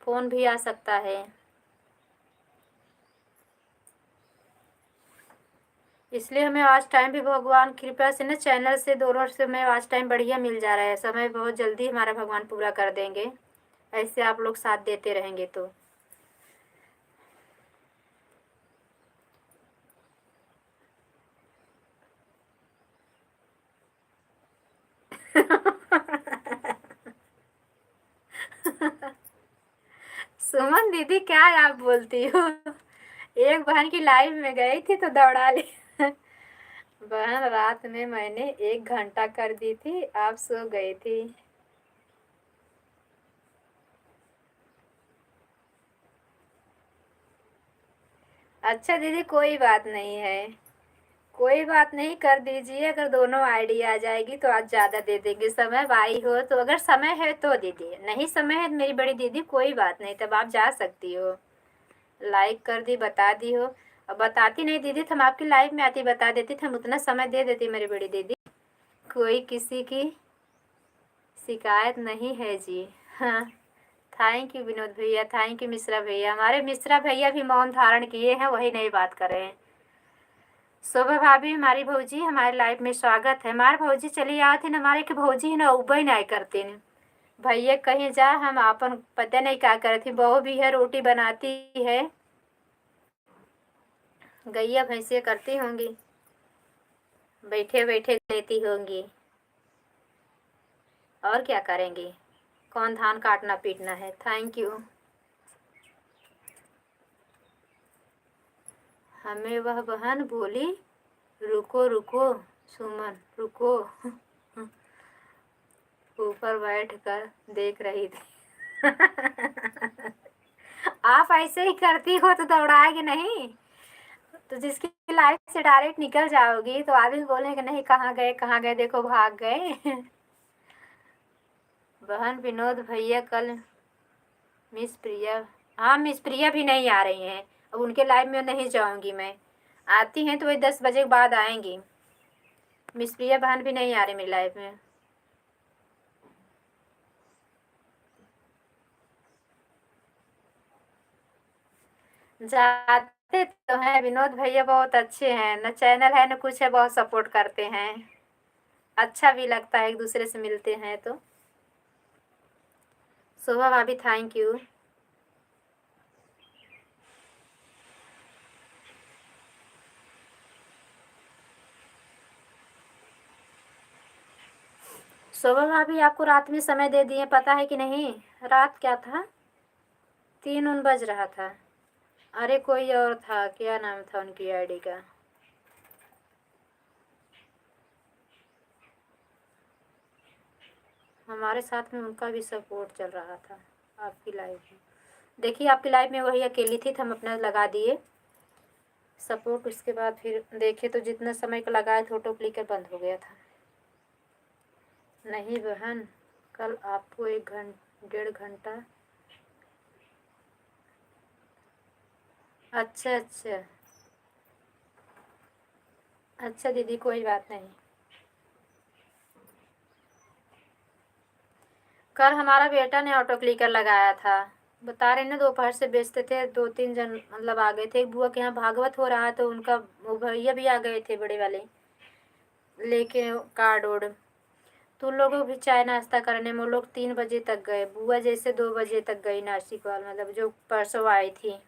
फ़ोन भी आ सकता है। इसलिए हमें आज टाइम भी भगवान कृपा से ना चैनल से दोनों से हमें आज टाइम बढ़िया मिल जा रहा है। समय बहुत जल्दी हमारा भगवान पूरा कर देंगे, ऐसे आप लोग साथ देते रहेंगे तो। सुमन दीदी क्या आप बोलती हो? एक बहन की लाइव में गई थी तो दौड़ा ली। बहन रात में मैंने 1 घंटा कर दी थी, आप सो गई थी। अच्छा दीदी कोई बात नहीं है, कोई बात नहीं, कर दीजिए। अगर दोनों आईडी आ जाएगी तो आज ज़्यादा दे देंगे। समय भाई हो तो, अगर समय है तो दीदी, नहीं समय है मेरी बड़ी दीदी कोई बात नहीं, तब आप जा सकती हो। लाइक कर दी, बता दी हो। अब बताती नहीं दीदी तो हम आपकी लाइव में आती बता देती थे, हम उतना समय दे देती मेरी बड़ी दीदी। कोई किसी की शिकायत नहीं है जी। हाँ, थैंक यू विनोद भैया, थैंक यू मिश्रा भैया। हमारे मिश्रा भैया भी मौन धारण किए हैं, वही नहीं बात कर रहे हैं। शोभा भाभी हमारी भौजी हमारे लाइफ में स्वागत है। हमारे भौजी चली आते न, हमारे के भौजी न उबई नहीं करते न। भैया कहीं जा, हम आपन पता नहीं क्या करती, बहू भी है, रोटी बनाती है, गैया भैंसिया करती होंगी, बैठे बैठे लेती होंगी, और क्या करेंगी, कौन धान काटना पीटना है। Thank you. हमें वह बहन बोली, रुको रुको सुमन रुको, ऊपर बैठ कर देख रही थी। आप ऐसे ही करती हो तो दौड़ाएगी नहीं, तो जिसकी लाइफ से डायरेक्ट निकल जाओगी तो आदमी बोलेंगे नहीं कहाँ गए कहाँ गए, देखो भाग गए। बहन विनोद भैया कल मिस प्रिया, हाँ मिस प्रिया भी नहीं आ रही हैं, अब उनके लाइव में नहीं जाऊंगी मैं। आती हैं तो वही 10 बजे के बाद आएंगी। मिस प्रिया बहन भी नहीं आ रही मेरी लाइफ में। जाते तो हैं, विनोद भैया बहुत अच्छे हैं, न चैनल है न कुछ है, बहुत सपोर्ट करते हैं, अच्छा भी लगता है एक दूसरे से मिलते हैं तो। शोभा भाभी थैंक यू। शोभा भाभी आपको रात में समय दे दिए, पता है कि नहीं? रात क्या था, 3 बज रहा था। अरे कोई और था, क्या नाम था उनकी आईडी का, हमारे साथ में उनका भी सपोर्ट चल रहा था आपकी लाइव में। देखिए आपकी लाइव में वही अकेली थी तो हम अपना लगा दिए सपोर्ट, उसके बाद फिर देखे तो जितना समय को लगाए थे ऑटो क्लिकर बंद हो गया था। नहीं बहन, कल आपको 1-1.5 घंटा। अच्छा अच्छा अच्छा दीदी कोई बात नहीं। कल हमारा बेटा ने ऑटो क्लिकर लगाया था, बता रहे ना दोपहर से बेचते थे, 2-3 जन मतलब आ गए थे। एक बुआ के यहाँ भागवत हो रहा तो उनका वो भैया भी आ गए थे बड़े वाले लेके कार्ड ओड। तो उन लोगों को भी चाय नाश्ता करने में वो लोग 3 बजे तक गए। बुआ जैसे 2 बजे तक गई नासिक वाल, मतलब जो परसों आई थी।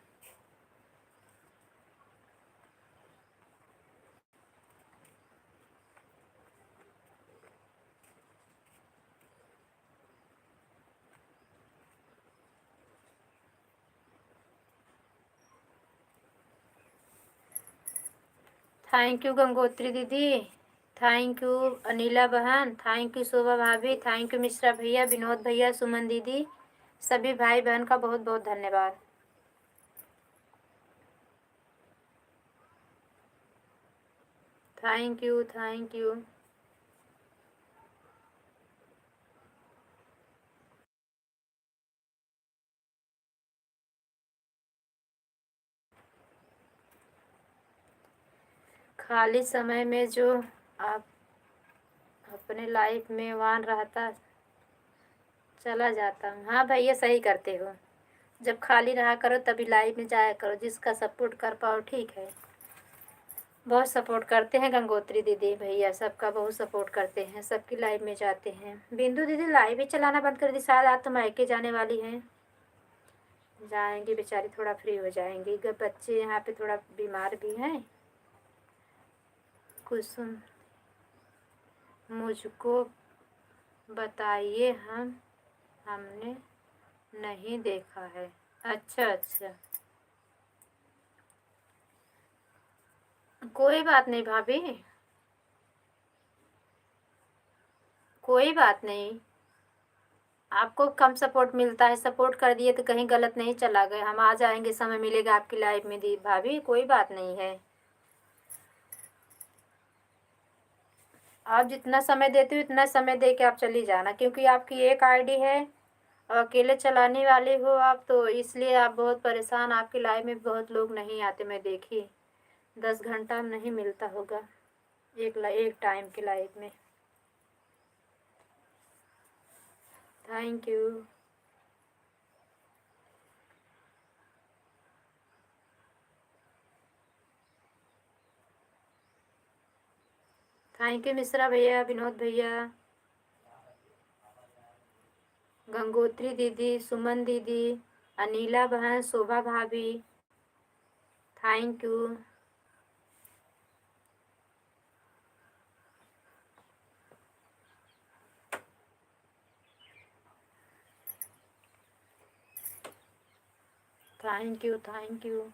थैंक यू गंगोत्री दीदी, थैंक यू अनिला बहन, थैंक यू शोभा भाभी, थैंक यू मिश्रा भैया, विनोद भैया, सुमन दीदी, सभी भाई बहन का बहुत बहुत धन्यवाद। Thank you, thank you. खाली समय में जो आप अपने लाइफ में वान रहता चला जाता हूँ। हाँ भैया सही करते हो, जब खाली रहा करो तभी लाइफ में जाया करो, जिसका सपोर्ट कर पाओ ठीक है। बहुत सपोर्ट करते हैं गंगोत्री दीदी भैया, सबका बहुत सपोर्ट करते हैं, सबकी लाइफ में जाते हैं। बिंदु दीदी लाइव ही चलाना बंद कर दी, शायद आज तो मायके जाने वाली हैं। जाएंगी बेचारी, थोड़ा फ्री हो जाएंगी। बच्चे यहाँ पे थोड़ा बीमार भी हैं। कुसुम मुझको बताइए, हमने नहीं देखा है। अच्छा अच्छा, कोई बात नहीं भाभी, कोई बात नहीं। आपको कम सपोर्ट मिलता है, सपोर्ट कर दिए तो कहीं गलत नहीं चला गए। हम आ जाएंगे, समय मिलेगा आपकी लाइफ में दी भाभी, कोई बात नहीं है। आप जितना समय देते हो इतना समय दे के आप चली जाना, क्योंकि आपकी एक आईडी है और अकेले चलाने वाले हो आप, तो इसलिए आप बहुत परेशान। आपकी लाइफ में बहुत लोग नहीं आते, मैं देखी 10 घंटा नहीं मिलता होगा एक टाइम की लाइफ में। Thank you. Thank you Mishra भैया, विनोद भैया, गंगोत्री दीदी, सुमन दीदी, अनिला बहन, शोभा भाभी, thank you. Thank you, thank you.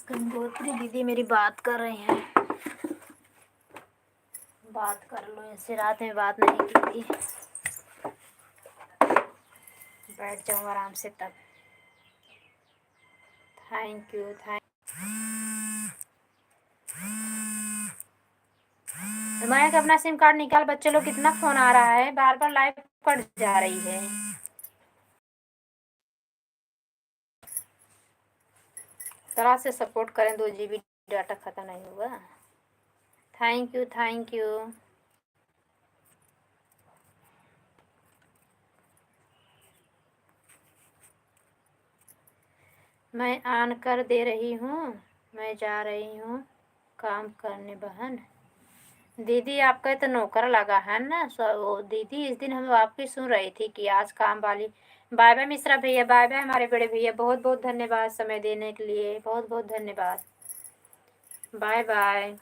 Gangotri दीदी मेरी बात कर रही हैं, बात कर लो इनसे, रात में बात नहीं की थी। बैठ जाओ आराम से तब। थैंक यू, मैं अपना सिम कार्ड निकाल, बच्चे लोग कितना फोन आ रहा है, बार बार लाइव कट जा रही है। तरह से सपोर्ट करें, 2 GB डाटा खत्म नहीं हुआ। Thank you, thank you. मैं ऑन कर दे रही हूँ, मैं जा रही हूँ काम करने बहन। दीदी आपका तो नौकर लगा है ना, वो दीदी इस दिन हम आपकी सुन रही थी कि आज काम वाली बाय बाय मिश्रा भैया, बाय बाय हमारे बड़े भैया, बहुत बहुत धन्यवाद समय देने के लिए, बहुत बहुत धन्यवाद। Bye bye.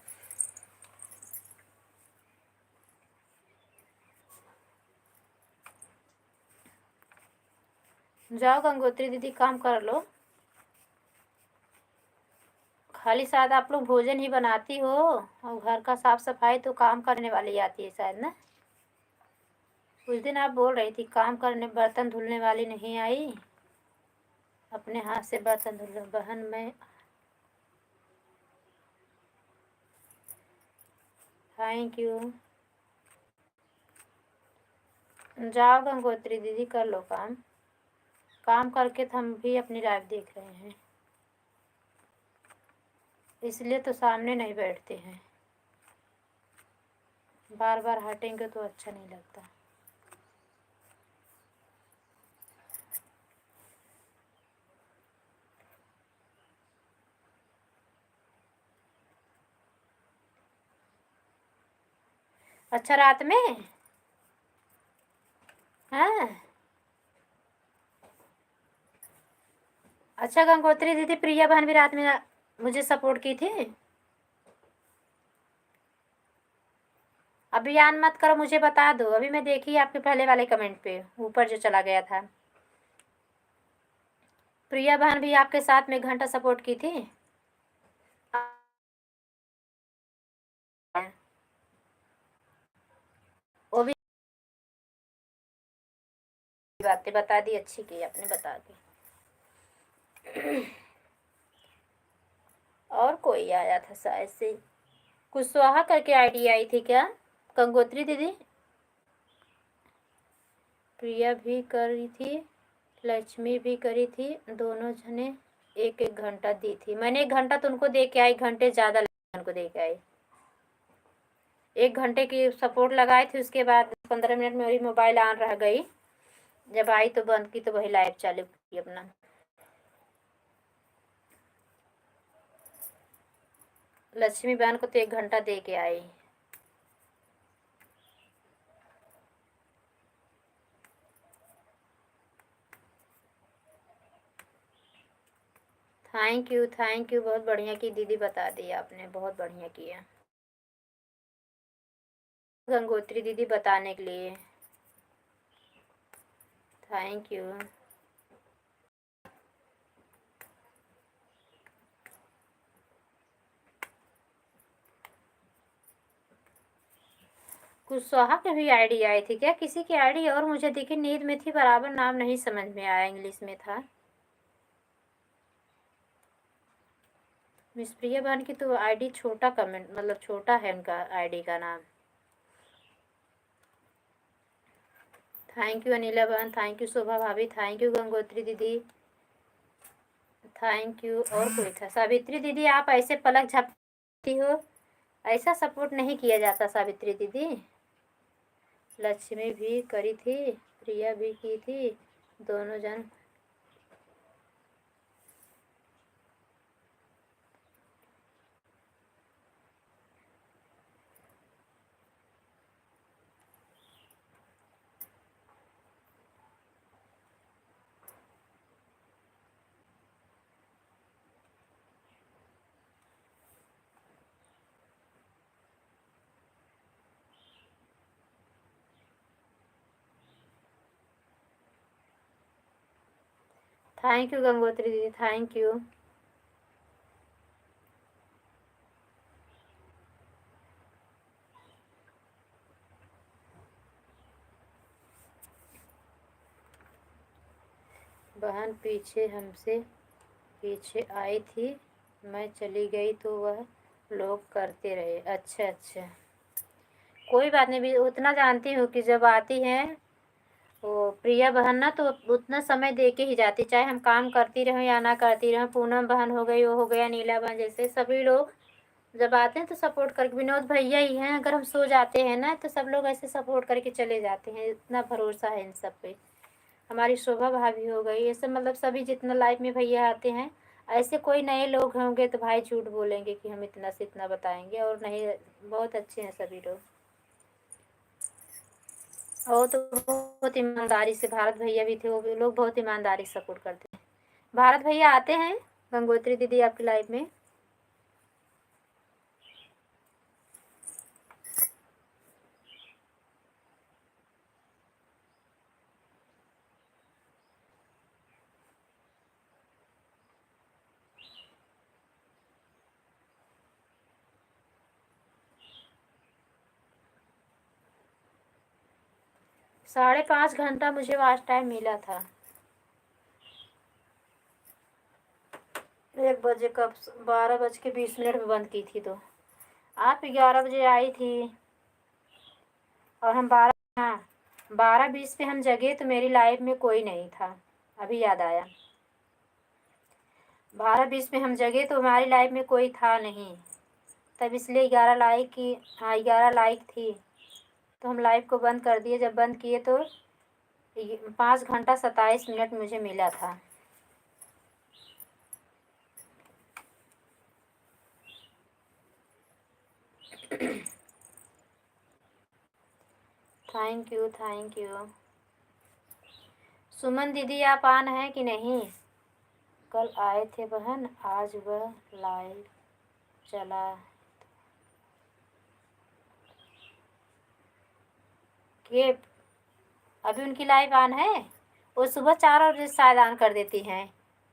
जाओ गंगोत्री दीदी काम कर लो। खाली शायद आप लोग भोजन ही बनाती हो और घर का साफ सफाई तो काम करने वाली आती है शायद ना। उस दिन आप बोल रही थी काम करने, बर्तन धुलने वाली नहीं आई, अपने हाथ से बर्तन धुल बहन। मैं थैंक यू। जाओ गंगोत्री दीदी कर लो काम। काम करके तो हम भी अपनी लाइफ देख रहे हैं, इसलिए तो सामने नहीं बैठते हैं। बार बार हटेंगे तो अच्छा नहीं लगता। अच्छा रात में हाँ। अच्छा गंगोत्री दीदी, प्रिया बहन भी रात में मुझे सपोर्ट की थी। अभियान मत करो, मुझे बता दो। अभी मैं देखी आपके पहले वाले कमेंट पे ऊपर जो चला गया था। प्रिया बहन भी आपके साथ में 1 घंटा सपोर्ट की थी। वो भी बातें बता दी, अच्छी की आपने बता दी। और कोई आया था शायद से, कुशवाहा करके आईडी आई थी क्या गंगोत्री दीदी? प्रिया भी करी थी, लक्ष्मी भी करी थी, दोनों जने 1-1 घंटा दी थी। मैंने 1 घंटा तो उनको दे के आई, घंटे ज़्यादा उनको दे के आई। 1 घंटे की सपोर्ट लगाई थी, उसके बाद 15 मिनट में मेरी मोबाइल ऑन रह गई। जब आई तो बंद की, तो वही लाइव चालू की अपना। लक्ष्मी बहन को तो 1 घंटा दे के आई। थैंक यू, थैंक यू, बहुत बढ़िया की दीदी, बता दी आपने, बहुत बढ़िया किया गंगोत्री दीदी बताने के लिए। Thank you. कुशवाहा की भी आईडी आई थी क्या? किसी की आईडी और मुझे दिखी, नींद में थी बराबर, नाम नहीं समझ में आया, इंग्लिश में था। मिस प्रिया बहन की तो आईडी छोटा कमेंट, मतलब छोटा है उनका आईडी का नाम। थैंक यू अनिला बहन, थैंक यू शोभा भाभी, थैंक यू गंगोत्री दीदी, थैंक यू। और कोई था? सावित्री दीदी, आप ऐसे पलक झपकती हो, ऐसा सपोर्ट नहीं किया जाता सावित्री दीदी। लक्ष्मी भी करी थी, प्रिया भी की थी, दोनों जन। थैंक यू गंगोत्री दीदी, थैंक यू। बहन पीछे हमसे पीछे आई थी, मैं चली गई तो वह लोग करते रहे। अच्छा अच्छा, कोई बात नहीं, भी उतना जानती हूँ कि जब आती हैं वो प्रिया बहन ना, तो उतना समय दे के ही जाती, चाहे हम काम करती रहें या ना करती रहें। पूनम बहन हो गई, वो हो गया, नीला बहन, जैसे सभी लोग जब आते हैं तो सपोर्ट करके। विनोद भैया ही हैं, अगर हम सो जाते हैं ना तो सब लोग ऐसे सपोर्ट करके चले जाते हैं, इतना भरोसा है इन सब पे। हमारी शोभा भाभी हो गई, ये सब मतलब सभी जितना लाइफ में भैया आते हैं। ऐसे कोई नए लोग होंगे तो भाई झूठ बोलेंगे कि हम इतना से इतना बताएंगे, और नहीं, बहुत अच्छे हैं सभी लोग। वो तो बहुत ईमानदारी से, भारत भैया भी थे, वो भी लोग बहुत ईमानदारी से सपोर्ट करते हैं। भारत भैया आते हैं गंगोत्री दीदी आपकी लाइफ में? 5.5 घंटा मुझे वॉच टाइम मिला था। 1 बजे कब, 12:20 में बंद की थी, तो आप 11 बजे आई थी और हम 12:20 पे हम जगे तो मेरी लाइफ में कोई नहीं था। अभी याद आया, 12:20 में हम जगे तो हमारी लाइफ में कोई था नहीं, तब इसलिए 11 लाइक की, हाँ 11 लाइक थी, तो हम लाइव को बंद कर दिए। जब बंद किए तो 5 घंटा 27 मिनट मुझे मिला था। Thank you, thank you. Suman दीदी आप ऑन हैं कि नहीं? कल आए थे बहन, आज वह लाइव चला के, अभी उनकी लाइव ऑन है? वो सुबह 4 बजे शायद ऑन कर देती हैं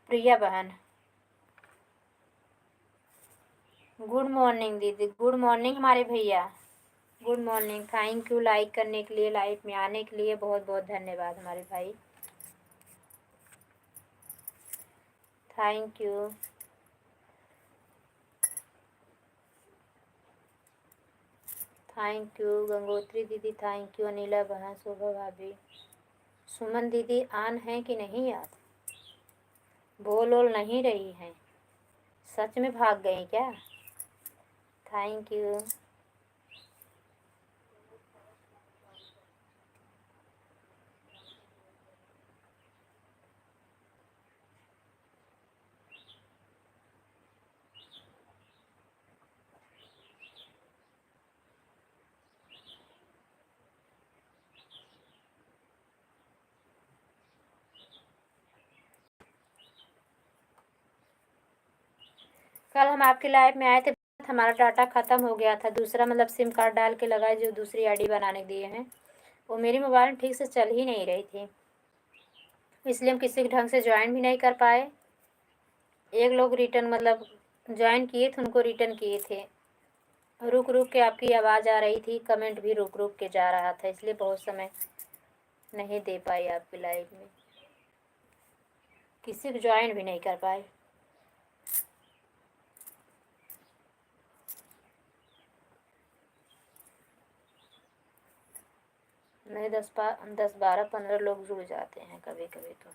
प्रिया बहन। गुड मॉर्निंग दीदी, गुड मॉर्निंग हमारे भैया, good morning. Thank you like करने के लिए, लाइव में आने के लिए बहुत बहुत धन्यवाद हमारे भाई, thank you. Thank you Gangotri दीदी, थैंक यू अनिला बहन, शोभा भाभी। सुमन दीदी ऑन है कि नहीं? आप बोल ओल नहीं रही हैं, सच में भाग गई क्या? Thank you. कल हम आपके लाइव में आए थे, हमारा डाटा ख़त्म हो गया था, दूसरा मतलब सिम कार्ड डाल के लगाए, जो दूसरी आईडी बनाने दिए हैं, वो मेरी मोबाइल में ठीक से चल ही नहीं रही थी, इसलिए हम किसी ढंग से ज्वाइन भी नहीं कर पाए। एक लोग रिटर्न मतलब ज्वाइन किए थे, उनको रिटर्न किए थे। रुक रुक के आपकी आवाज़ आ रही थी, कमेंट भी रुक रुक के जा रहा था, इसलिए बहुत समय नहीं दे पाई आपकी लाइव में, किसी को ज्वाइन भी नहीं कर पाए। नहीं, 10 12 15 लोग जुड़ जाते हैं कभी कभी तो।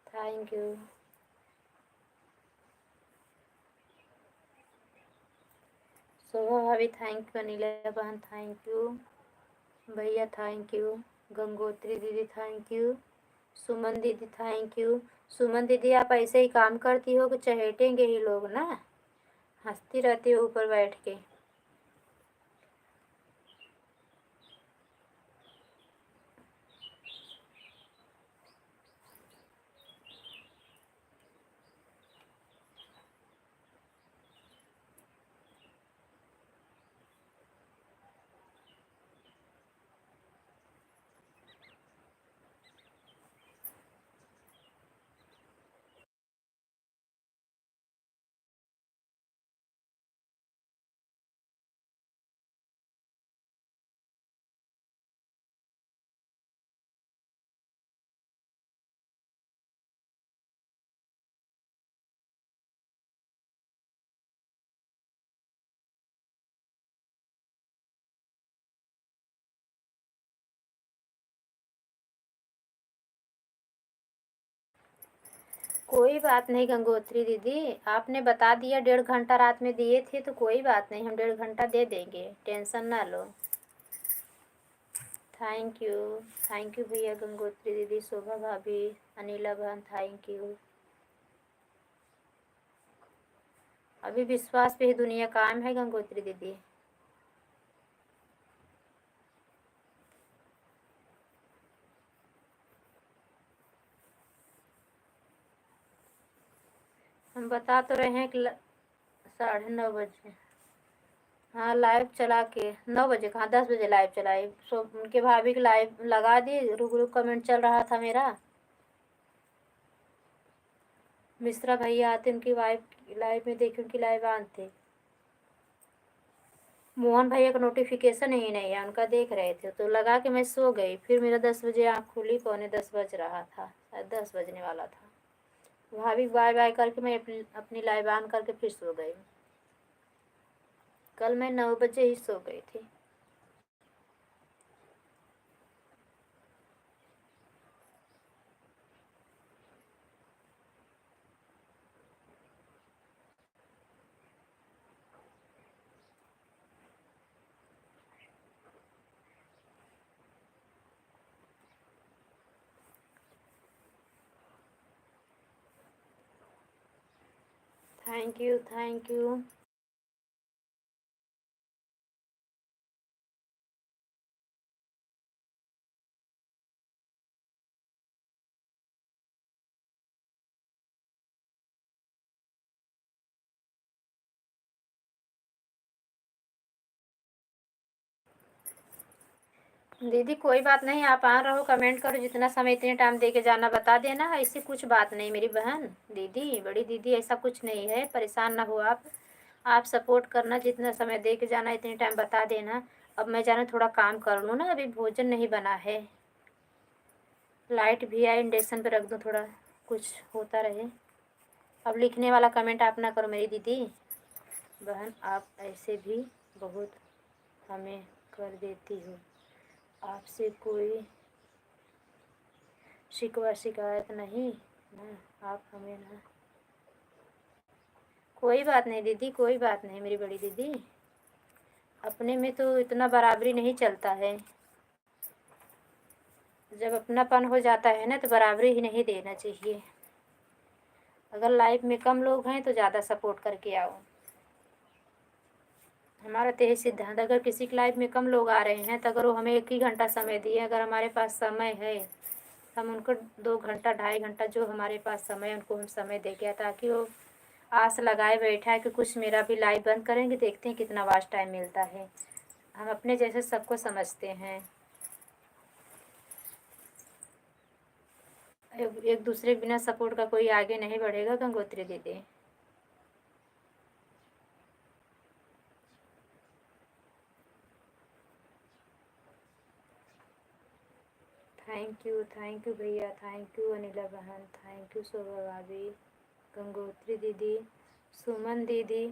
Thank you. शोभा भाभी थैंक यू, अनिला बहन थैंक यू, भैया थैंक यू, गंगोत्री दीदी थैंक यू, सुमन दीदी थैंक यू। सुमन दीदी आप ऐसे ही काम करती हो कि चहेटेंगे ही लोग ना, हंसती रहती हो ऊपर बैठ के। कोई बात नहीं गंगोत्री दीदी, आपने बता दिया 1.5 घंटा रात में दिए थे तो कोई बात नहीं, हम 1.5 घंटा दे देंगे, टेंशन ना लो। Thank you. थैंक यू भैया, गंगोत्री दीदी, शोभा भाभी, अनिला बहन, थैंक यू। अभी विश्वास पे ही दुनिया कायम है गंगोत्री दीदी। हम बता तो रहे हैं कि 9:30 बजे। हाँ लाइव चला के 9 बजे कहाँ, 10 बजे लाइव चलाई, सो उनके भाभी की लाइव लगा दी, रुक रुक कमेंट चल रहा था मेरा। मिश्रा भैया आते, उनकी वाइफ लाइव में देखी, उनकी लाइव ऑन थे। मोहन भैया का नोटिफिकेशन ही नहीं है, उनका देख रहे थे तो लगा के मैं सो गई, फिर मेरा 10 बजे आँख खुली, 9:45 बज रहा था, शायद 10 बजने वाला था। भाभी बाय बाय करके मैं अपनी लाइव ऑन करके फिर सो गई। कल मैं 9 बजे ही सो गई थी। Thank you, thank you. दीदी कोई बात नहीं, आप आ रहो, कमेंट करो, जितना समय इतने टाइम दे के जाना बता देना, ऐसी कुछ बात नहीं मेरी बहन दीदी, बड़ी दीदी, ऐसा कुछ नहीं है, परेशान ना हो आप सपोर्ट करना, जितना समय दे के जाना इतने टाइम बता देना। अब मैं जाना थोड़ा काम कर लूँ ना, अभी भोजन नहीं बना है। लाइट भी आई, इंडक्शन पे रख दूँ, थोड़ा कुछ होता रहे। अब लिखने वाला कमेंट आप ना करो मेरी दीदी बहन, आप ऐसे भी बहुत हमें कर देती हो, आपसे कोई शिकवा शिकायत नहीं ना, आप हमें ना। कोई बात नहीं दीदी, कोई बात नहीं मेरी बड़ी दीदी, अपने में तो इतना बराबरी नहीं चलता है, जब अपनापन हो जाता है ना तो बराबरी ही नहीं देना चाहिए। अगर लाइफ में कम लोग हैं तो ज़्यादा सपोर्ट करके आओ, हमारा तो यही सिद्धांत, अगर किसी की लाइफ में कम लोग आ रहे हैं तो अगर वो हमें 1 ही घंटा समय दिए, अगर हमारे पास समय है, हम उनको 2 घंटा 2.5 घंटा जो हमारे पास समय है उनको हम समय दे के, ताकि वो आस लगाए बैठा है कि कुछ मेरा भी लाइव बंद करेंगे, देखते हैं कितना वास्ट टाइम मिलता है। हम अपने जैसे सबको समझते हैं, एक दूसरे के बिना सपोर्ट का कोई आगे नहीं बढ़ेगा गंगोत्री दीदी। थैंक यू भैया, थैंक यू अनिला बहन, थैंक यू शोभा भाभी, गंगोत्री दीदी, सुमन दीदी।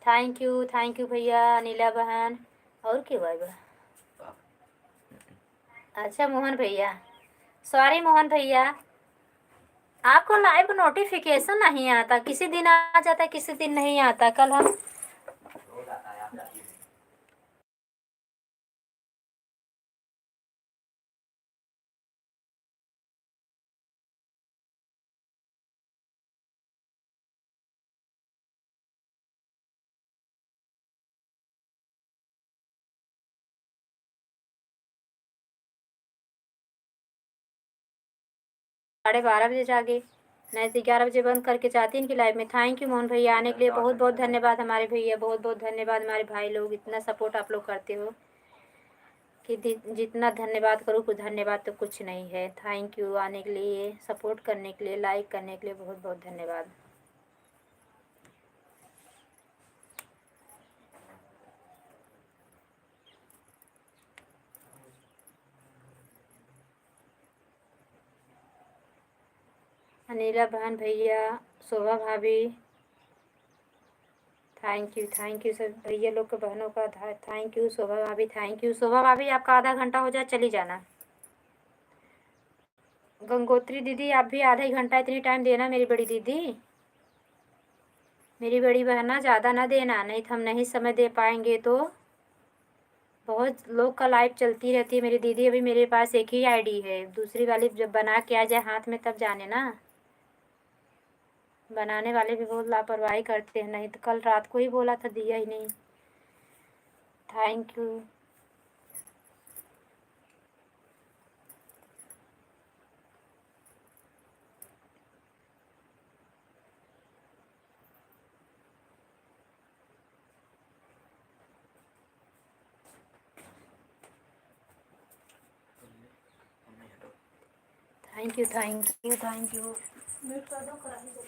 थैंक यू भैया अनिला बहन। और क्यों भाई बा? अच्छा मोहन भैया, सॉरी मोहन भैया, आपको लाइव नोटिफिकेशन नहीं आता, किसी दिन आ जाता है किसी दिन नहीं आता। कल हम साढ़े 12 बजे जागे, नहीं तो 11 बजे बंद करके जाती इनकी लाइव में। थैंक यू मोहन भैया आने के लिए, बहुत बहुत धन्यवाद हमारे भैया, बहुत बहुत धन्यवाद हमारे भाई लोग, इतना सपोर्ट आप लोग करते हो कि जितना धन्यवाद करूँ कुछ धन्यवाद तो कुछ नहीं है। थैंक यू आने के लिए, सपोर्ट करने के लिए, लाइक करने के लिए बहुत बहुत धन्यवाद। अनिला बहन भैया, शोभा भाभी, थैंक यू सब भैया लोग के बहनों का थैंक यू। शोभा भाभी थैंक यू। शोभा भाभी आपका आधा घंटा हो जाए चली जाना। गंगोत्री दीदी आप भी आधा ही घंटा इतनी टाइम देना मेरी बड़ी दीदी, मेरी बड़ी बहना ज़्यादा ना देना, नहीं तो हम नहीं समय दे पाएंगे। तो बहुत लोग का लाइव चलती रहती है मेरी दीदी, अभी मेरे पास एक ही आईडी है, दूसरी वाली जब बना के आ जाए हाथ में तब जाने ना। बनाने वाले भी बहुत लापरवाही करते हैं, नहीं तो कल रात को ही बोला था दिया ही नहीं। Thank you. Thank you thank you. Mute कर दो, करा दो।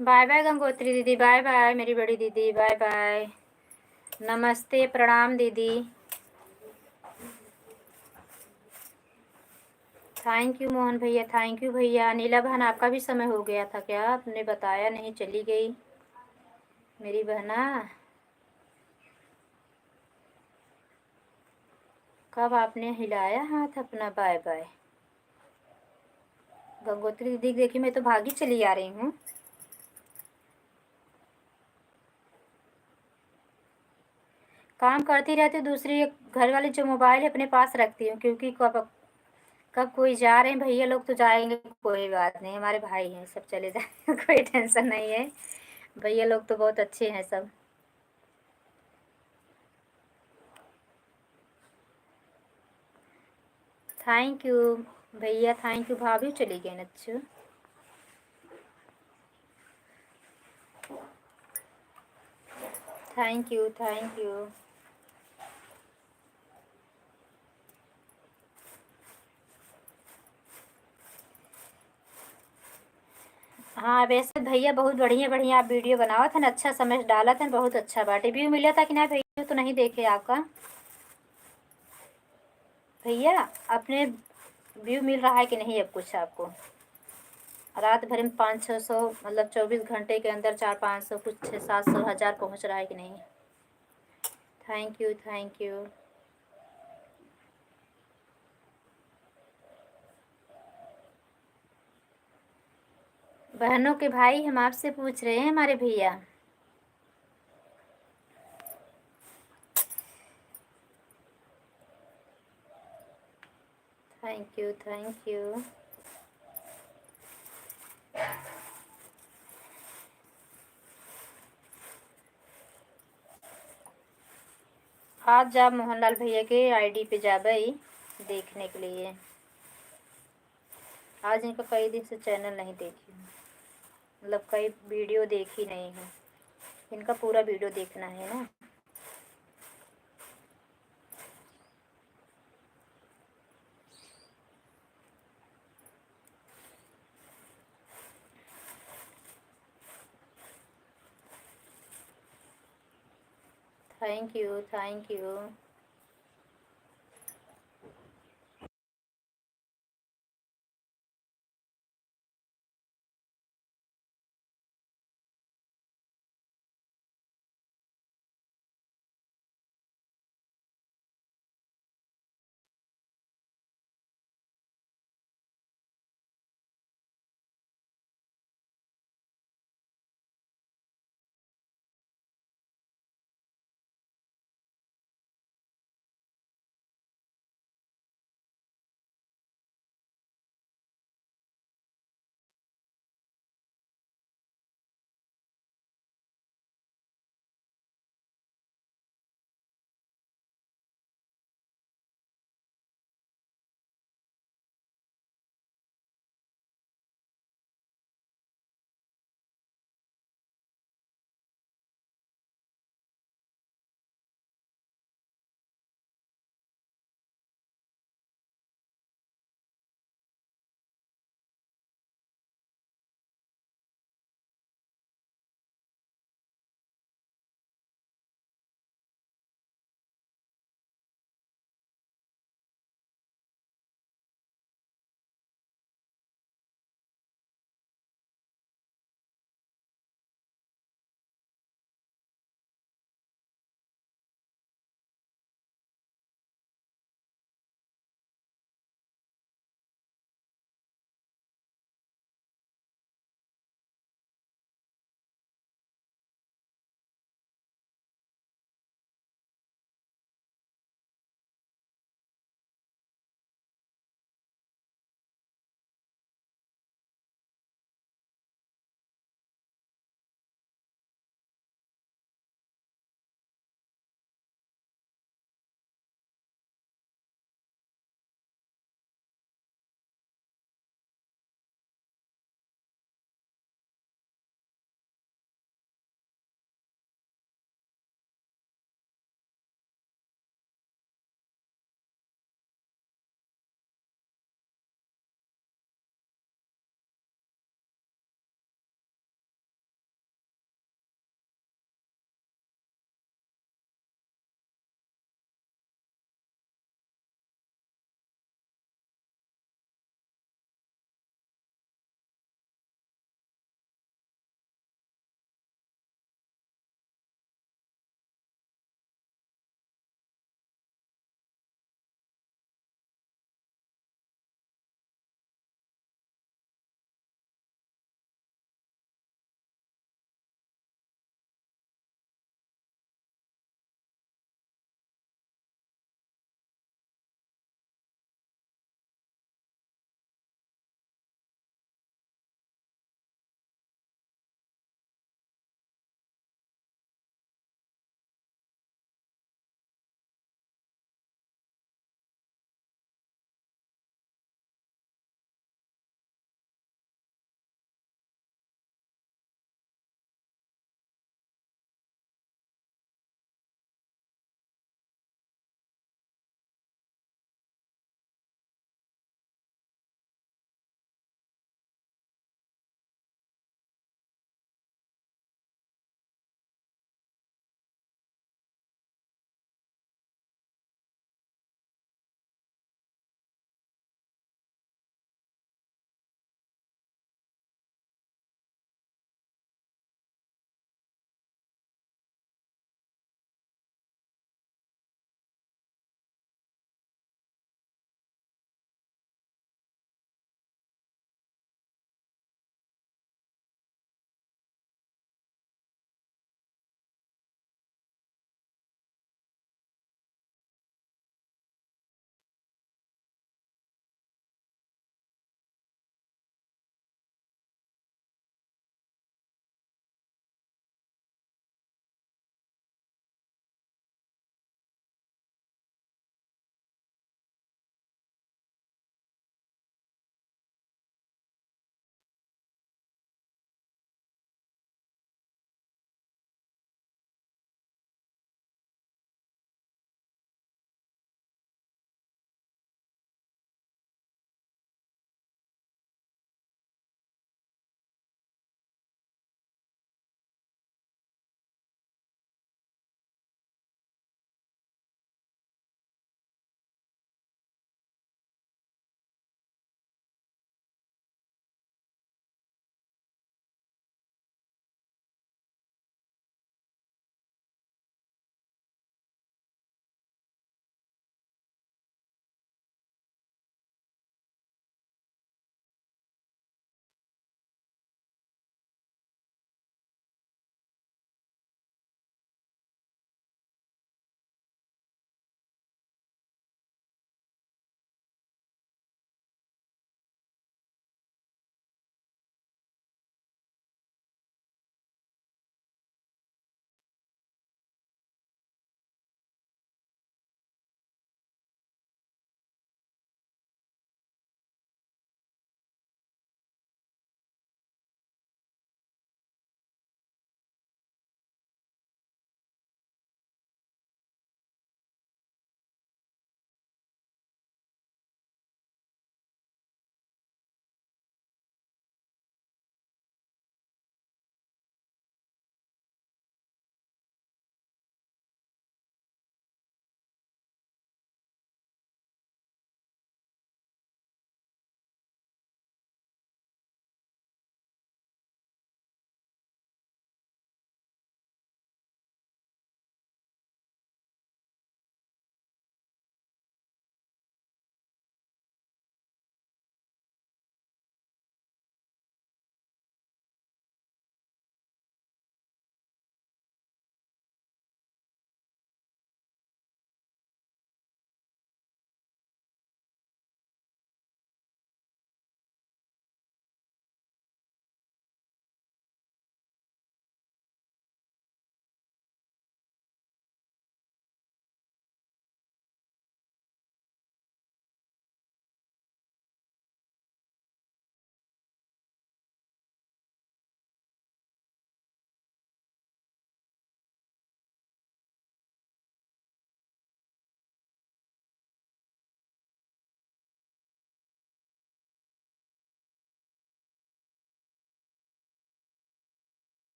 बाय बाय गंगोत्री दीदी, बाय बाय मेरी बड़ी दीदी, बाय बाय। नमस्ते, प्रणाम दीदी। थैंक यू मोहन भैया, थैंक यू भैया। नीला बहन आपका भी समय हो गया था क्या? आपने बताया नहीं, चली गई मेरी बहना। कब आपने हिलाया हाथ अपना? बाय बाय गंगोत्री दीदी। देखिए मैं तो भागी चली आ रही हूँ। काम करती रहती हूँ, दूसरी घर वाली जो मोबाइल है अपने पास रखती हूँ, क्योंकि कब कब कोई जा रहे हैं भैया लोग तो जाएंगे, कोई बात नहीं, हमारे भाई हैं सब, चले जाएंगे कोई टेंशन नहीं है। भैया लोग तो बहुत अच्छे हैं सब। थैंक यू भैया, थैंक यू। भाभी चली गई नच्चू। Thank you, thank you. हाँ वैसे भैया बहुत बढ़िया बढ़िया आप वीडियो बनावा था ना, अच्छा समय डाला था, बहुत अच्छा बाटे। व्यू मिला था कि ना भैया? तो नहीं देखे आपका भैया, अपने व्यू मिल रहा है कि नहीं अब कुछ आपको? रात भर में 500-600, मतलब 24 घंटे के अंदर 400-500, कुछ 600-700 हज़ार पहुँच रहा है कि नहीं? Thank you, thank you. बहनों के भाई हम आपसे पूछ रहे हैं, हमारे भैया। Thank you, thank you. आज जा मोहनलाल भैया के आईडी पे जा भाई देखने के लिए। आज इनका कई दिन से चैनल नहीं देखी हूँ, मतलब कई वीडियो देखी नहीं है। इनका पूरा वीडियो देखना है ना। Thank you, thank you.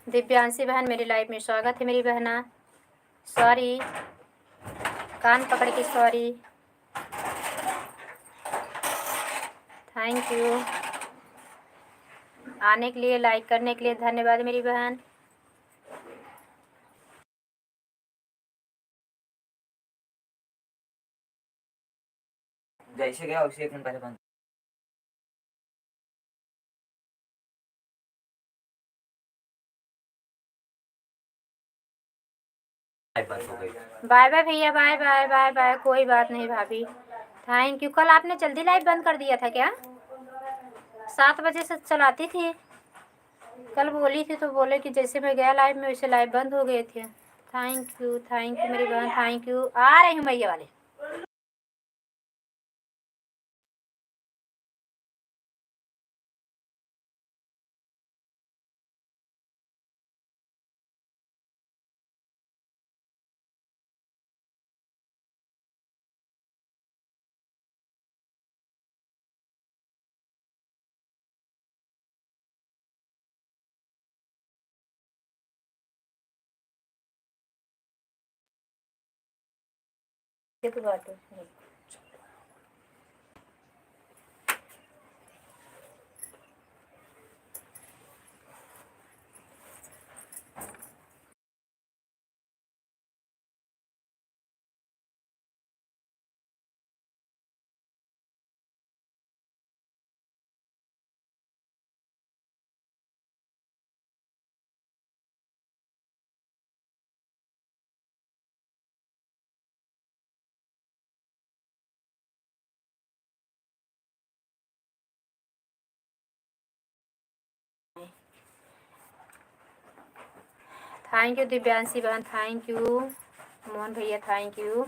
Divyanshi बहन मेरी लाइफ में स्वागत है मेरी बहना। सॉरी, कान पकड़ के सॉरी। थैंक यू आने के लिए, लाइक करने के लिए धन्यवाद मेरी बहन। जैसे गया उसे 1 मिनट पहले बंद। बाय बाय भैया, बाय बाय बाय बाय। कोई बात नहीं भाभी, थैंक यू। कल आपने जल्दी लाइव बंद कर दिया था क्या? 7 बजे से चलाती थी, कल बोली थी तो बोले कि जैसे मैं गया लाइव में वैसे लाइव बंद हो गए थे। थैंक यू मेरी बहन, थैंक यू। आ रही हूँ भैया वाले। ये तो बात है। थैंक यू दिव्यांशी बहन, थैंक यू मोहन भैया, thank you.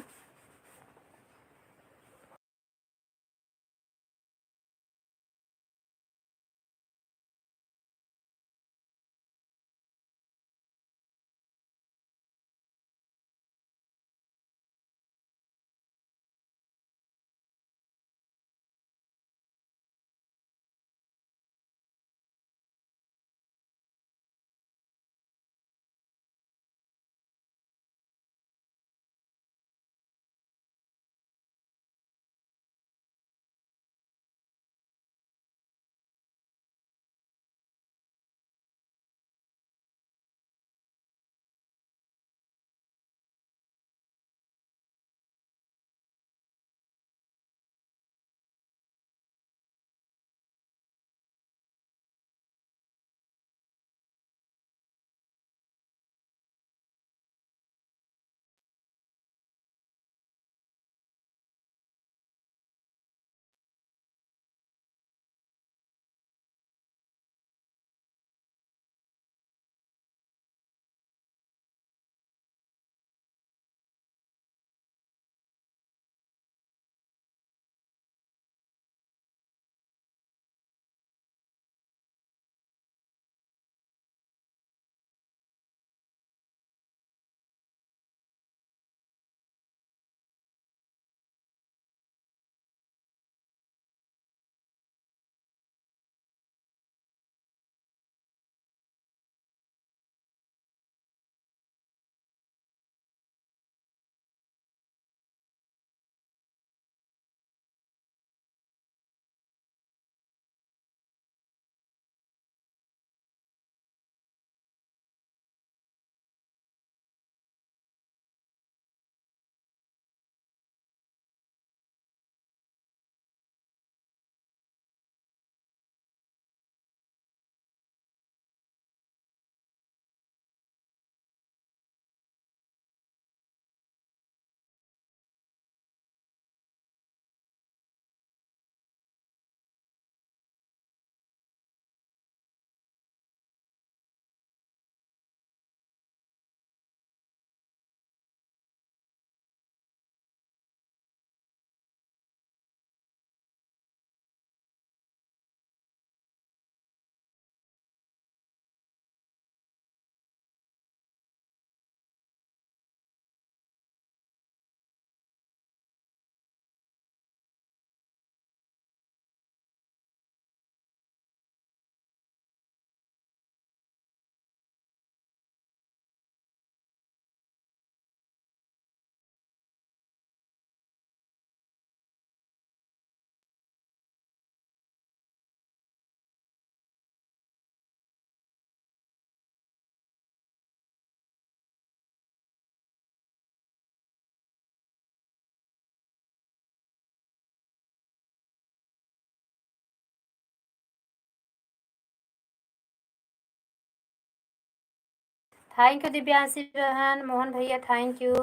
Thank you Divyanshi बहन, मोहन भैया थैंक यू।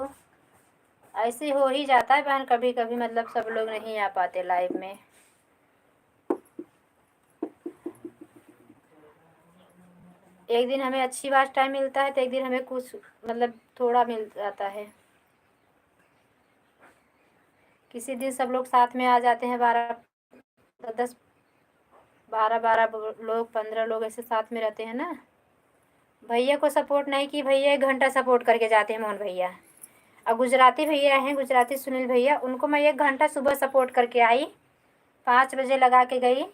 ऐसे हो ही जाता है बहन, कभी कभी मतलब सब लोग नहीं आ पाते लाइव में। एक दिन हमें अच्छी बात टाइम मिलता है तो एक दिन हमें कुछ मतलब थोड़ा मिल जाता है। किसी दिन सब लोग साथ में आ जाते हैं, 10 12 लोग 15 लोग ऐसे साथ में रहते हैं ना। भैया को सपोर्ट नहीं की, भैया 1 घंटा सपोर्ट करके जाते हैं मोहन भैया। और गुजराती भैया हैं, गुजराती सुनील भैया, उनको मैं 1 घंटा सुबह सपोर्ट करके आई। 5 बजे लगा के गई,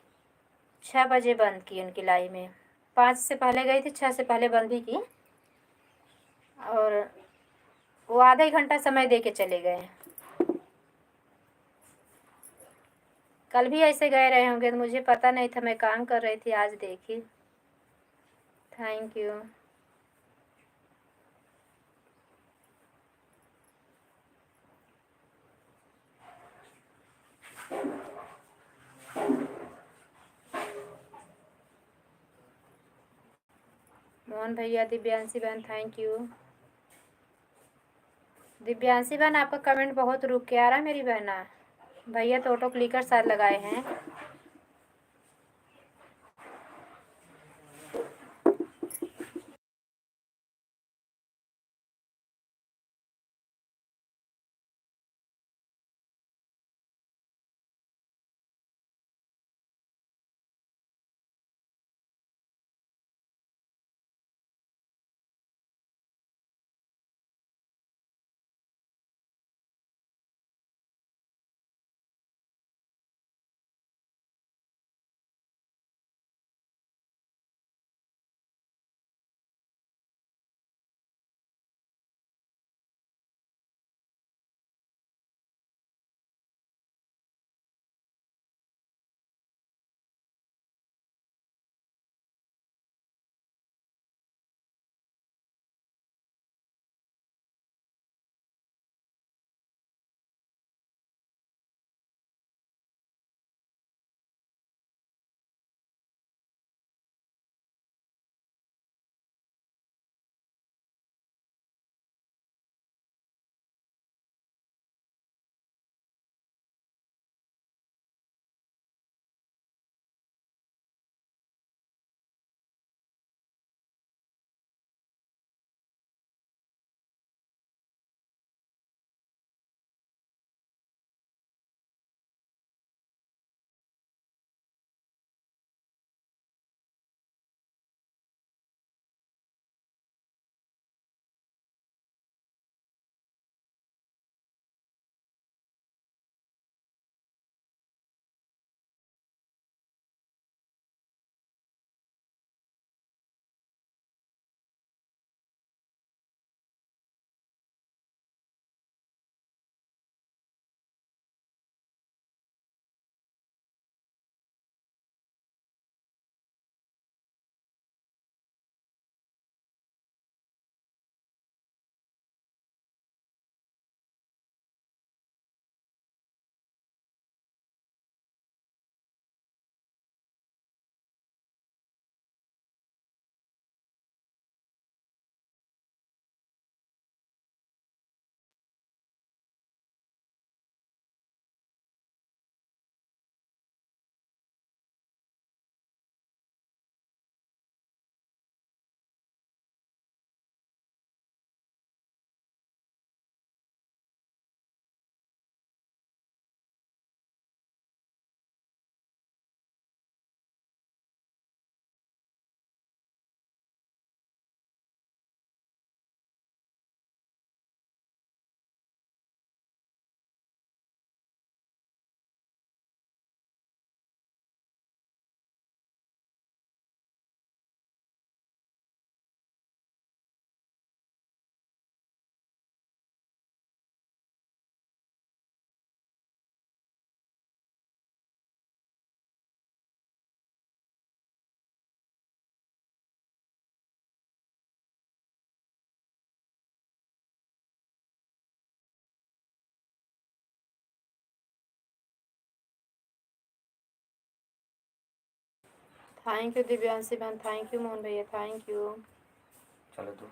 6 बजे बंद की उनकी लाइव में। 5 से पहले गई थी, 6 से पहले बंद भी की। और वो आधा ही घंटा समय दे के चले गए। कल भी ऐसे गए रहे होंगे तो मुझे पता नहीं था, मैं काम कर रही थी, आज देखी। Thank you. मोहन भैया, दिव्यांशी बहन थैंक यू। दिव्यांशी बहन आपका कमेंट बहुत रुक के आ रहा है मेरी बहना। भैया तो ऑटो क्लिकर शायद लगाए हैं। थैंक यू दिव्यांशी बहन, थैंक यू मोहन भैया, थैंक यू। चलो तो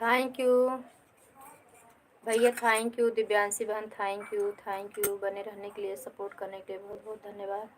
थैंक यू भैया, थैंक यू दिव्यांशी बहन, थैंक यू बने रहने के लिए, सपोर्ट करने के लिए बहुत बहुत धन्यवाद।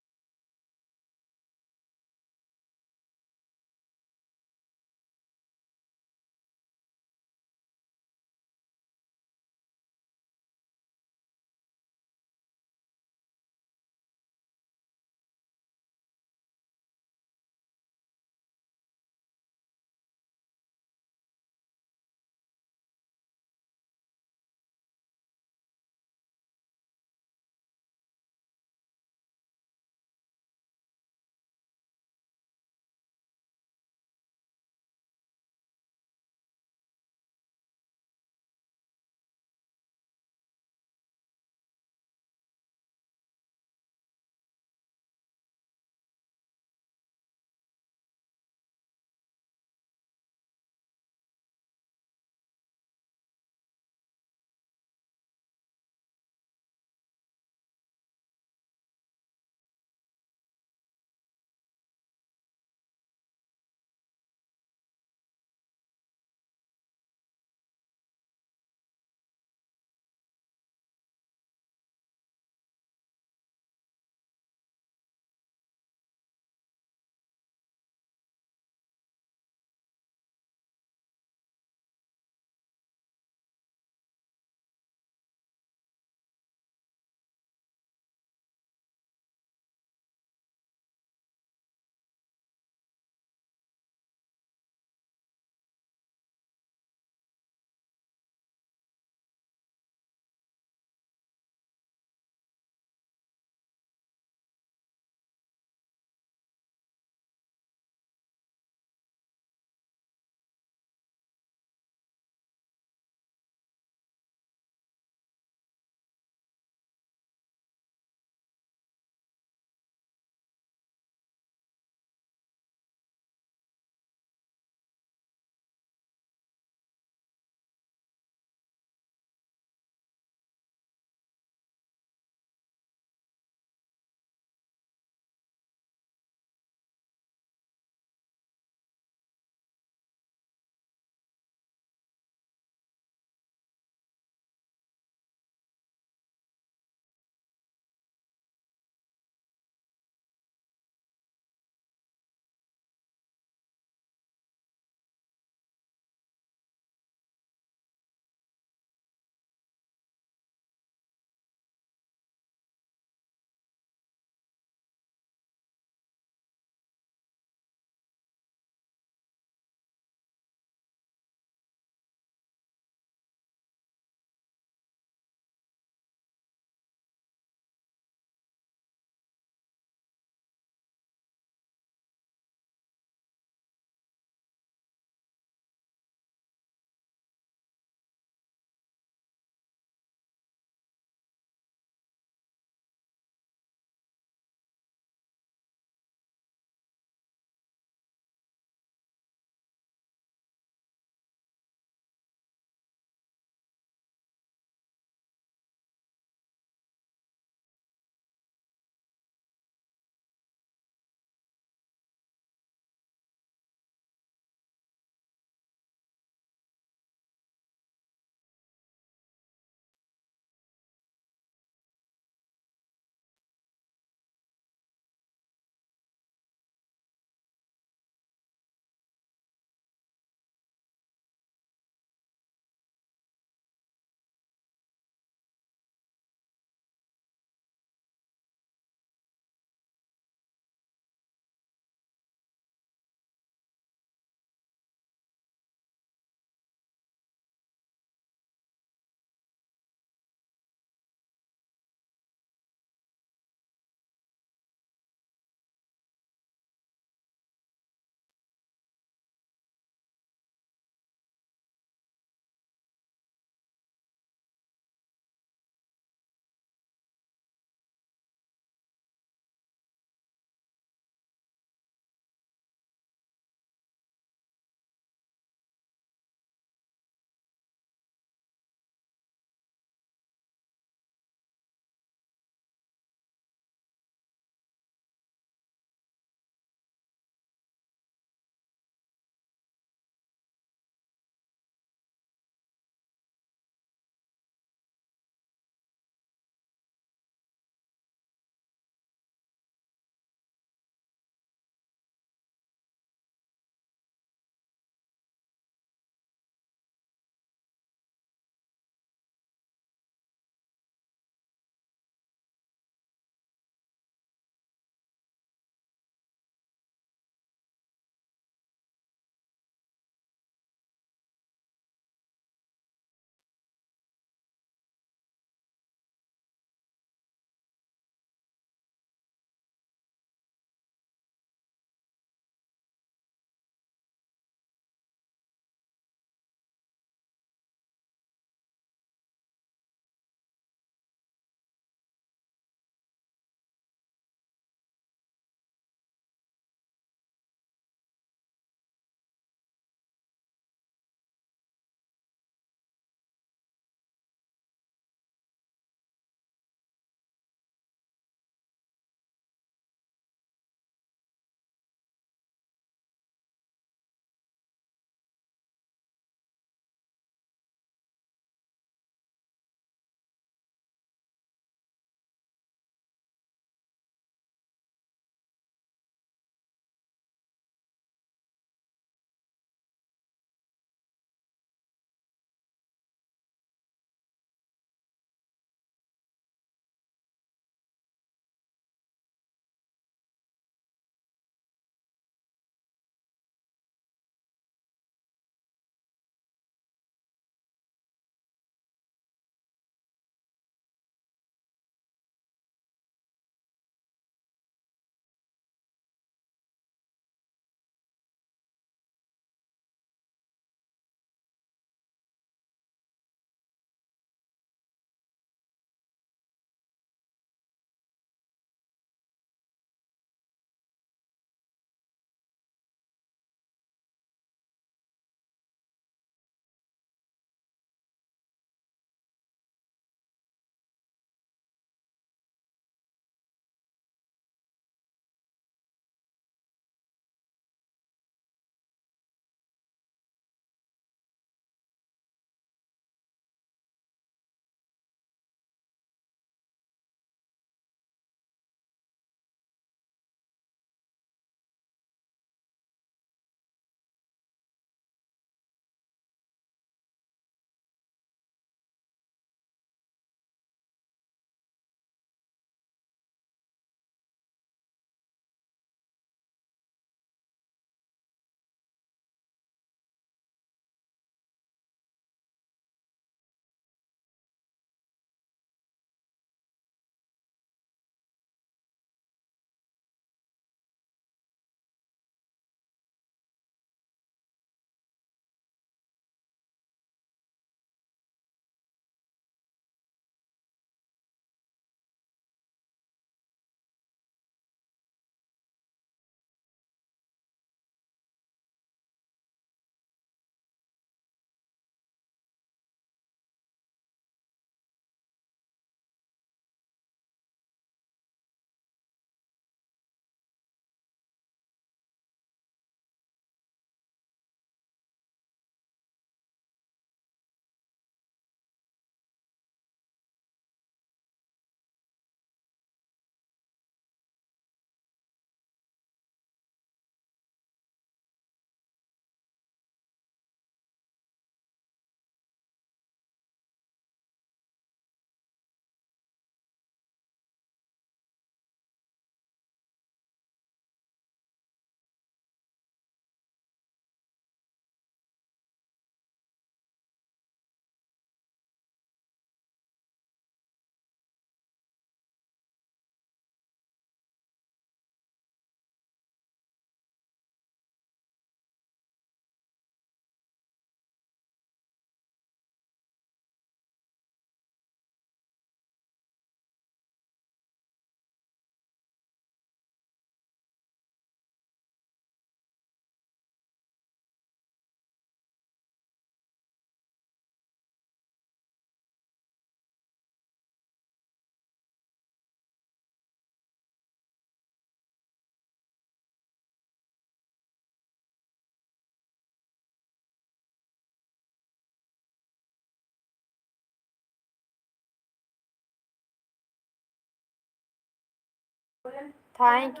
थैंक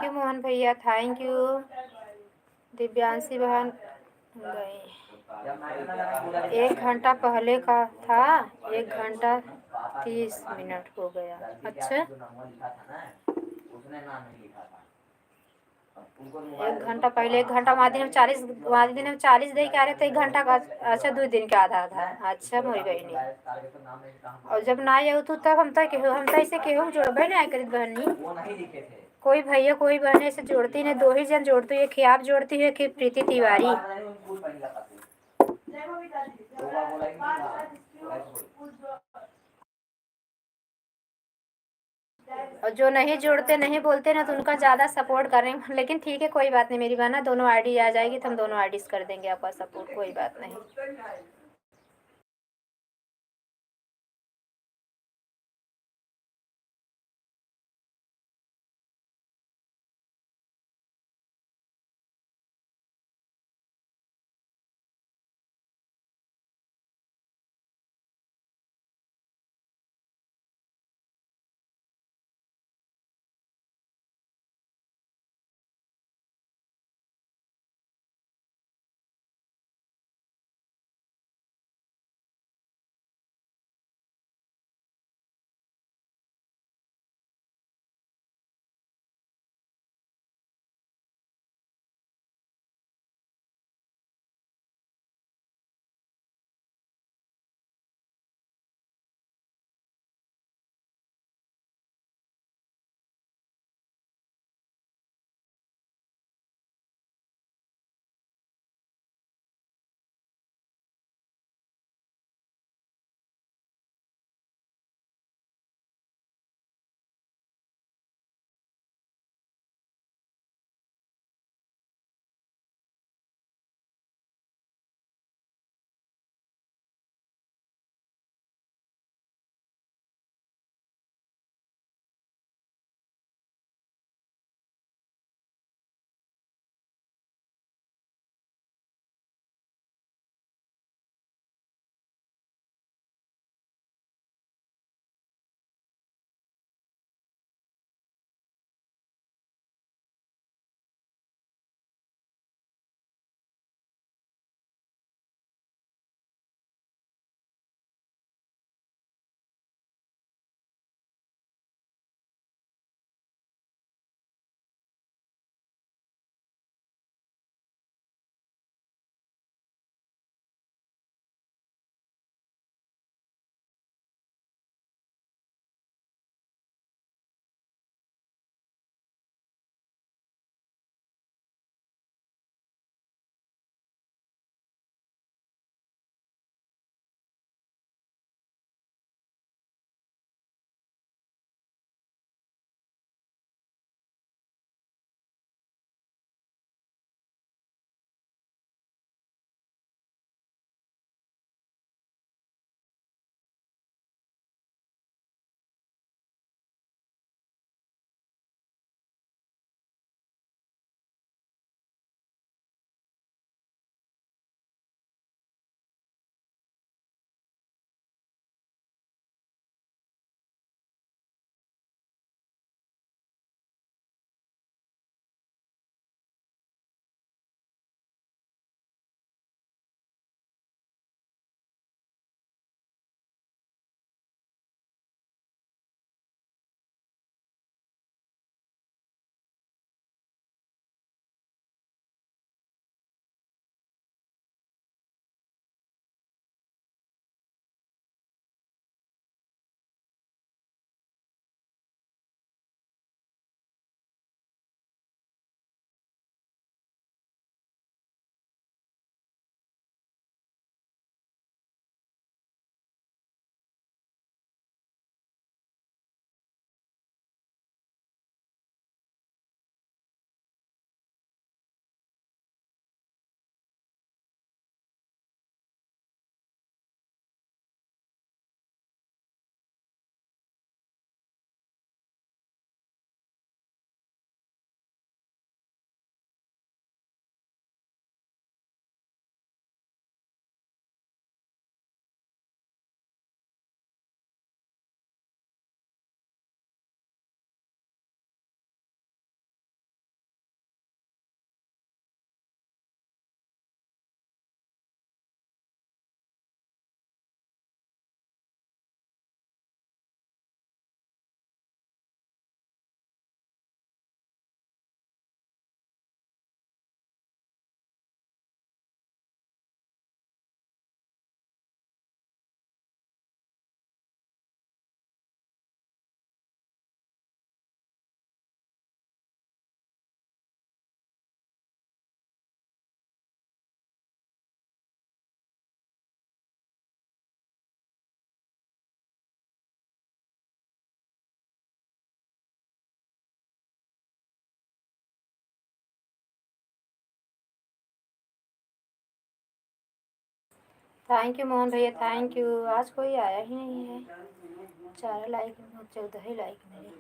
यू मोहन भैया, थैंक यू। दिव्यांशी बहन गई, 1 घंटा पहले का था, 1 घंटा 30 मिनट हो गया। अच्छा, 1 घंटा पहले, 1 घंटा वहाँ दिन हम 40, वहाँ दिन हम 40 दे के आ रहे थे, 1 घंटा का। अच्छा, 2 दिन के आधा आधा। अच्छा मोरी बहनी, और जब ना आये तू तब हम तो ऐसे केहू जोड़बे ना करित बहनी। कोई भैया कोई बहन ऐसे जोड़ती नहीं, 2 ही जन जोड़ती है, कि आप जोड़ती है कि प्रीति तिवारी। और जो नहीं जोड़ते नहीं बोलते ना, तो उनका ज़्यादा सपोर्ट करें। लेकिन ठीक है, कोई बात नहीं मेरी बहना, दोनों आईडी आ जाएगी तो हम दोनों आईडीज कर देंगे आपका सपोर्ट, कोई बात नहीं। थैंक यू मोहन भैया, थैंक यू। आज कोई आया ही नहीं है। 4 लाइक, 14 ही लाइक मेरे।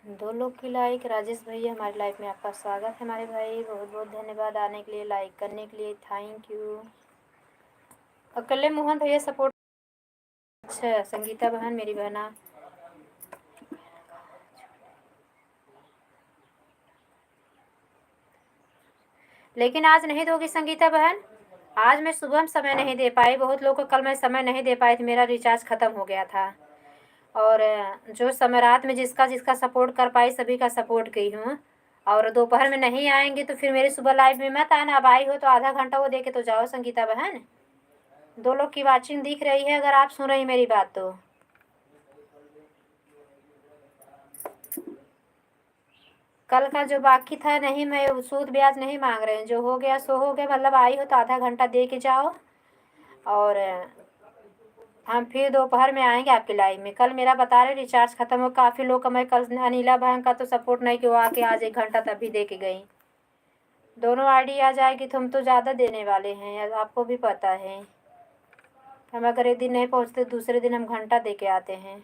2 लोग की लाइक। राजेश भैया हमारी लाइफ में आपका स्वागत है हमारे भाई, बहुत बहुत धन्यवाद आने के लिए, लाइक करने के लिए, थैंक यू। अकेले मोहन भैया सपोर्ट। अच्छा संगीता बहन मेरी बहना, लेकिन आज नहीं दोगी संगीता बहन? आज मैं सुबह समय नहीं दे पाई, बहुत लोगों को कल मैं समय नहीं दे पाई थी, मेरा रिचार्ज ख़त्म हो गया था। और जो समय रात में जिसका जिसका सपोर्ट कर पाई सभी का सपोर्ट की हूँ। और दोपहर में नहीं आएंगे तो फिर मेरी सुबह लाइव में मत आना, अब आई हो तो आधा घंटा वो दे के तो जाओ संगीता बहन। 2 लोग की वाचिंग दिख रही है अगर आप सुन रही मेरी बात तो। कल का जो बाकी था नहीं, मैं सूद ब्याज नहीं मांग रहे हैं, जो हो गया सो हो गया, मतलब आई हो तो आधा घंटा दे के जाओ। और हम फिर दोपहर में आएंगे आपकी लाइव में। कल मेरा बता रहे रिचार्ज खत्म हो, काफ़ी लोग का मैं कल अनिला बहन का तो सपोर्ट नहीं किया, वो आके आज 1 घंटा तब भी दे के गई। दोनों आईडी आ जाएगी तो हम तो ज़्यादा देने वाले हैं, आपको भी पता है। हम अगर एक दिन नहीं पहुँचते दूसरे दिन हम घंटा दे के आते हैं।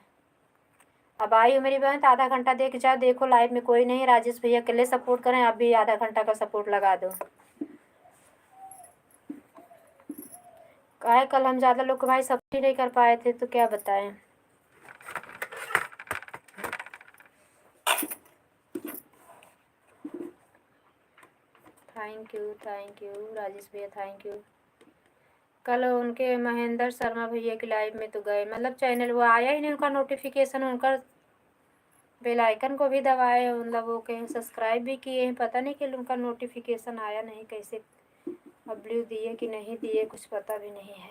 अब आई हो मेरी बहन तो आधा घंटा दे के जाओ, देखो लाइव में कोई नहीं, राजेश भैया अकेले सपोर्ट करें, आप भी आधा घंटा का सपोर्ट लगा दो। काहे कल हम ज़्यादा लोग को भाई सपोर्ट ही नहीं कर पाए थे तो क्या बताएं। थैंक यू राजेश भैया, थैंक यू। कल उनके महेंद्र शर्मा भैया की लाइव में तो गए, मतलब चैनल वो आया ही नहीं उनका नोटिफिकेशन, उनका बेल आइकन को भी दबाए, मतलब वो कहीं सब्सक्राइब भी किए हैं, पता नहीं कि उनका नोटिफिकेशन आया नहीं, कैसे अब ब्लू दिए कि नहीं दिए कुछ पता भी नहीं है।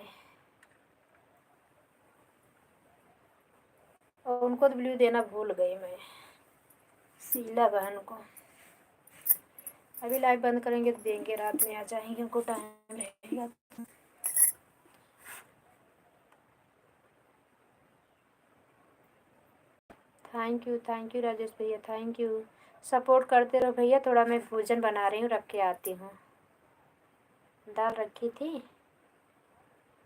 और उनको तो ब्लू देना भूल गई मैं, शीला बहन को। अभी लाइव बंद करेंगे तो देंगे, रात में आ जाएंगे, उनको टाइम रहेगा। थैंक यू राजेश भैया, थैंक यू। सपोर्ट करते रहो भैया, थोड़ा मैं भोजन बना रही हूँ, रख के आती हूँ। दाल रखी थी,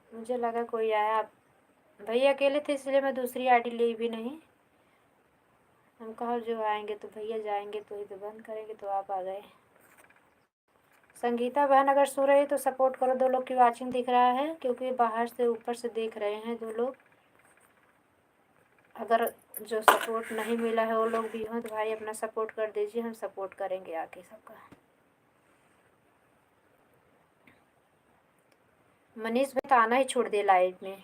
मुझे लगा कोई आया, भैया अकेले थे इसलिए मैं दूसरी आईडी ली भी नहीं। हम कहा जो आएंगे तो भैया जाएंगे तो ही तो बंद करेंगे, तो आप आ गए। संगीता बहन अगर सो रही तो सपोर्ट करो, 2 लोग की वाचिंग दिख रहा है क्योंकि बाहर से ऊपर से देख रहे हैं 2 लोग। अगर जो सपोर्ट नहीं मिला है वो लोग भी हों तो भाई अपना सपोर्ट कर दीजिए, हम सपोर्ट करेंगे आके सबका। मनीष भाई तो आना ही छोड़ दिए लाइव में,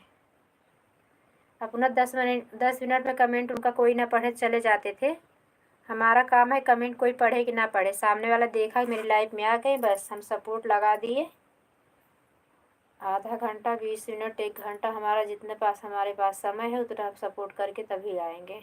अपना 10 मिनट में कमेंट उनका कोई ना पढ़े चले जाते थे। हमारा काम है कमेंट कोई पढ़े कि ना पढ़े, सामने वाला देखा मेरी लाइफ में आ गए, बस हम सपोर्ट लगा दिए। आधा घंटा 20 मिनट 1 घंटा हमारा जितने पास हमारे पास समय है उतना हम सपोर्ट करके तभी आएंगे।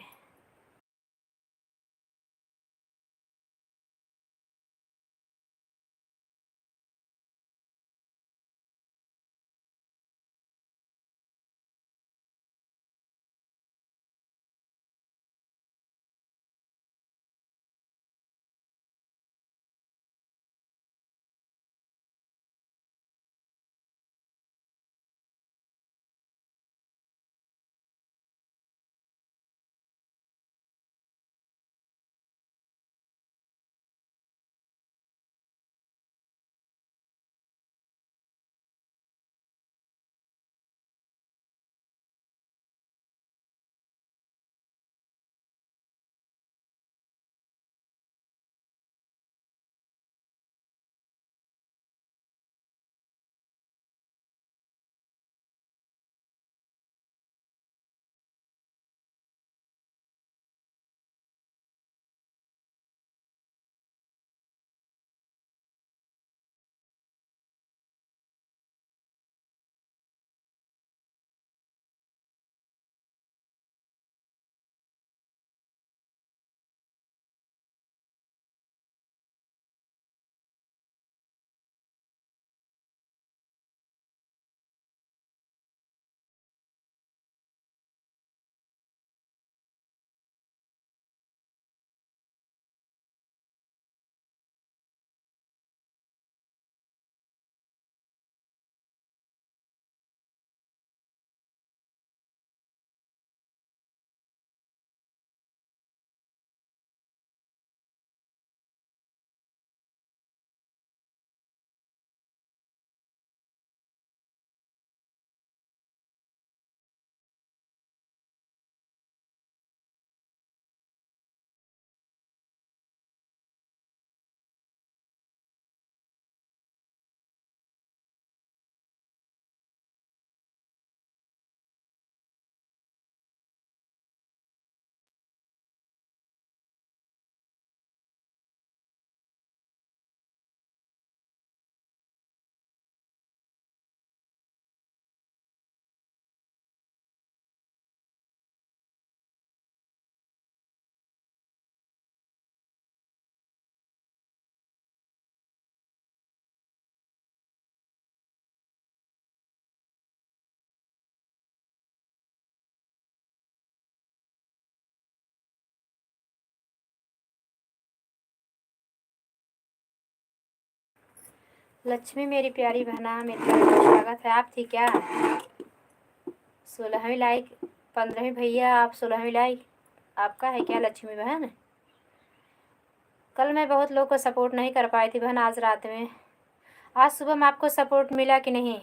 लक्ष्मी मेरी प्यारी बहना, मेरे प्यारे का स्वागत है। आप थी क्या? 16वीं लाइक, 15वीं भैया, आप 16वीं लाइक आपका है क्या लक्ष्मी बहन? कल मैं बहुत लोग को सपोर्ट नहीं कर पाई थी बहन, आज रात में। आज सुबह में आपको सपोर्ट मिला कि नहीं?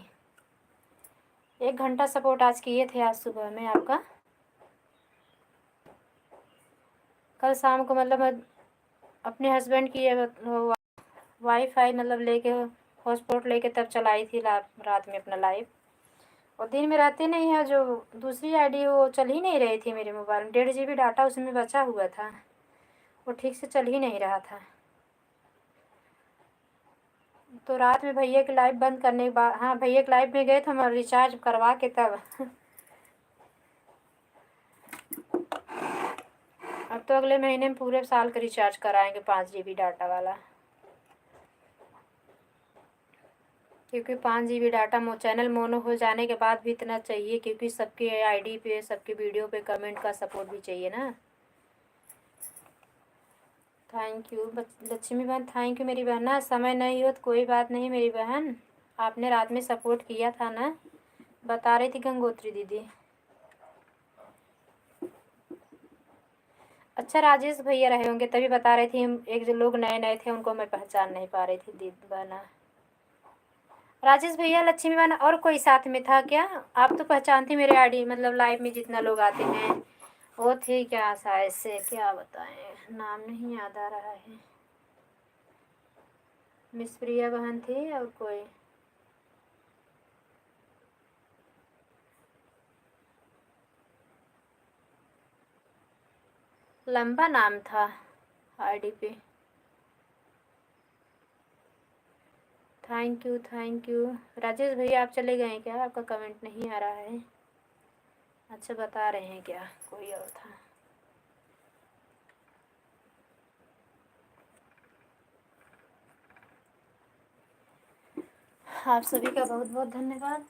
1 घंटा सपोर्ट आज किए थे, आज सुबह में आपका। कल शाम को मतलब अपने हस्बैंड की वाईफाई मतलब लेके, हॉटस्पॉट लेके तब चलाई थी रात में अपना लाइव। और दिन में रहते नहीं है, जो दूसरी आईडी वो चल ही नहीं रही थी मेरे मोबाइल में। 1.5 GB डाटा उसमें बचा हुआ था, वो ठीक से चल ही नहीं रहा था। तो रात में भैया के लाइव बंद करने के बाद, हाँ भैया के लाइव में गए थे हम रिचार्ज करवा के तब। अब तो अगले महीने में पूरे साल का रिचार्ज कराएंगे 5 GB डाटा वाला, क्योंकि 5 GB डाटा चैनल मोनो हो जाने के बाद भी इतना चाहिए, क्योंकि सबके आईडी पे, सबके वीडियो पे कमेंट का सपोर्ट भी चाहिए ना। थैंक यू लक्ष्मी बहन, थैंक यू मेरी बहना। समय नहीं हो तो कोई बात नहीं मेरी बहन, आपने रात में सपोर्ट किया था ना, बता रही थी गंगोत्री दीदी। अच्छा राजेश भैया रहे होंगे तभी बता रही थी। एक जो लोग नए नए थे उनको मैं पहचान नहीं पा रही थी दीदी बहना। राजेश भैया, लक्ष्मी बहन और कोई साथ में था क्या? आप तो पहचानती मेरे आईडी, मतलब लाइव में जितना लोग आते हैं वो थे क्या शायद से, क्या बताएं, नाम नहीं याद आ रहा है। मिस प्रिया बहन थी और कोई, लंबा नाम था आईडी पे। Thank you thank you. Rajesh भैया आप चले गए क्या? आपका कमेंट नहीं आ रहा है। अच्छा बता रहे हैं क्या, कोई और था। आप सभी का बहुत बहुत धन्यवाद।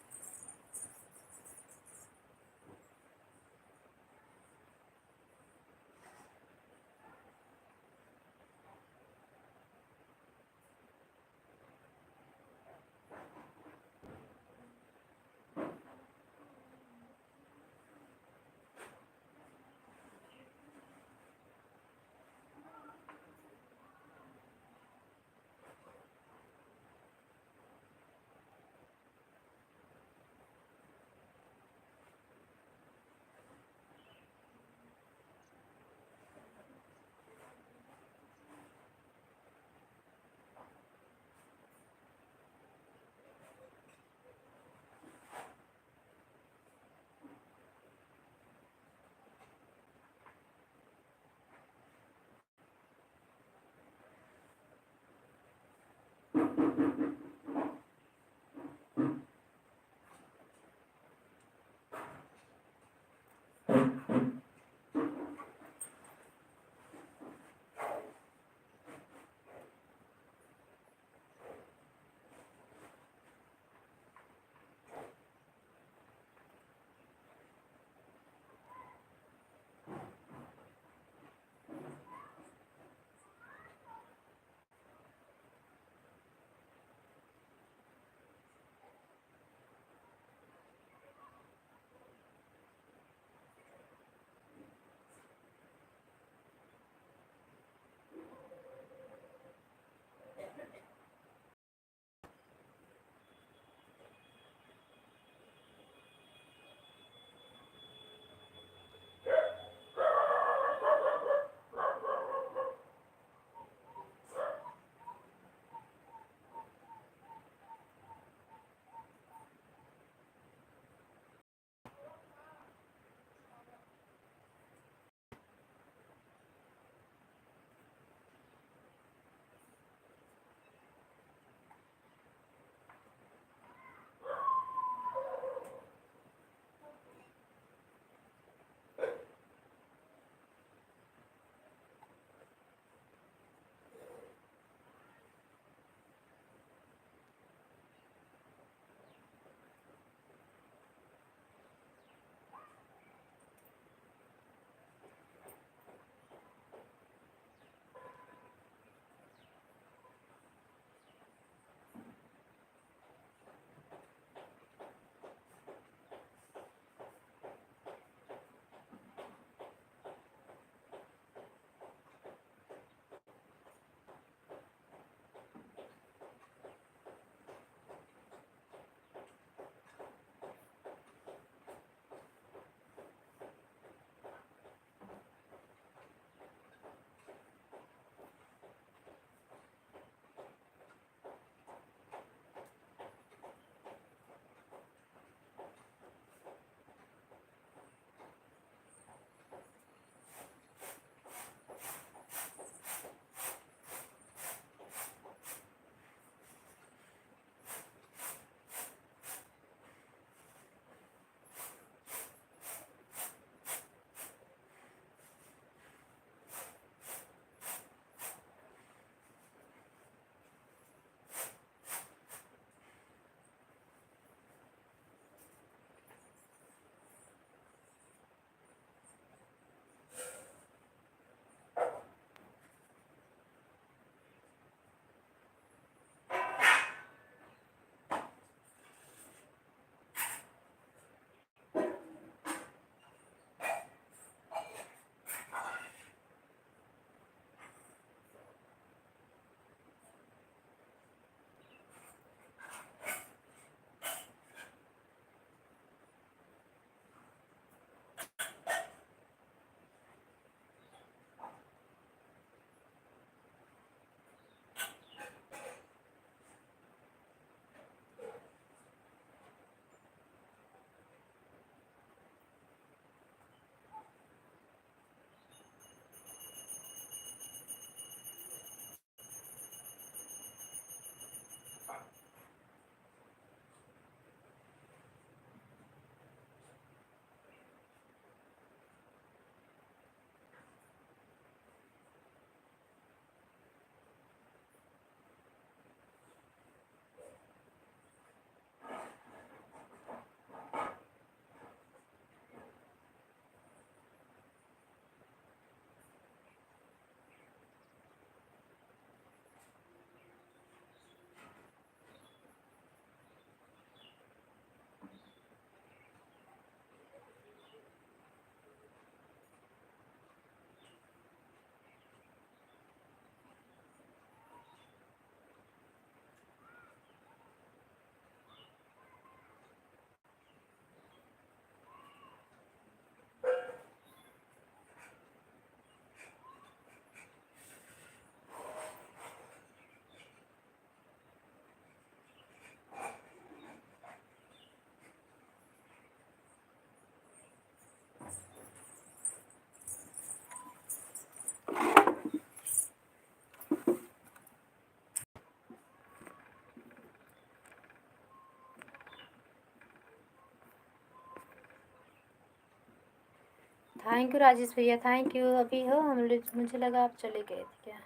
थैंक यू राजेश भैया, थैंक यू। अभी हो हम लोग, मुझे लगा आप चले गए थे क्या।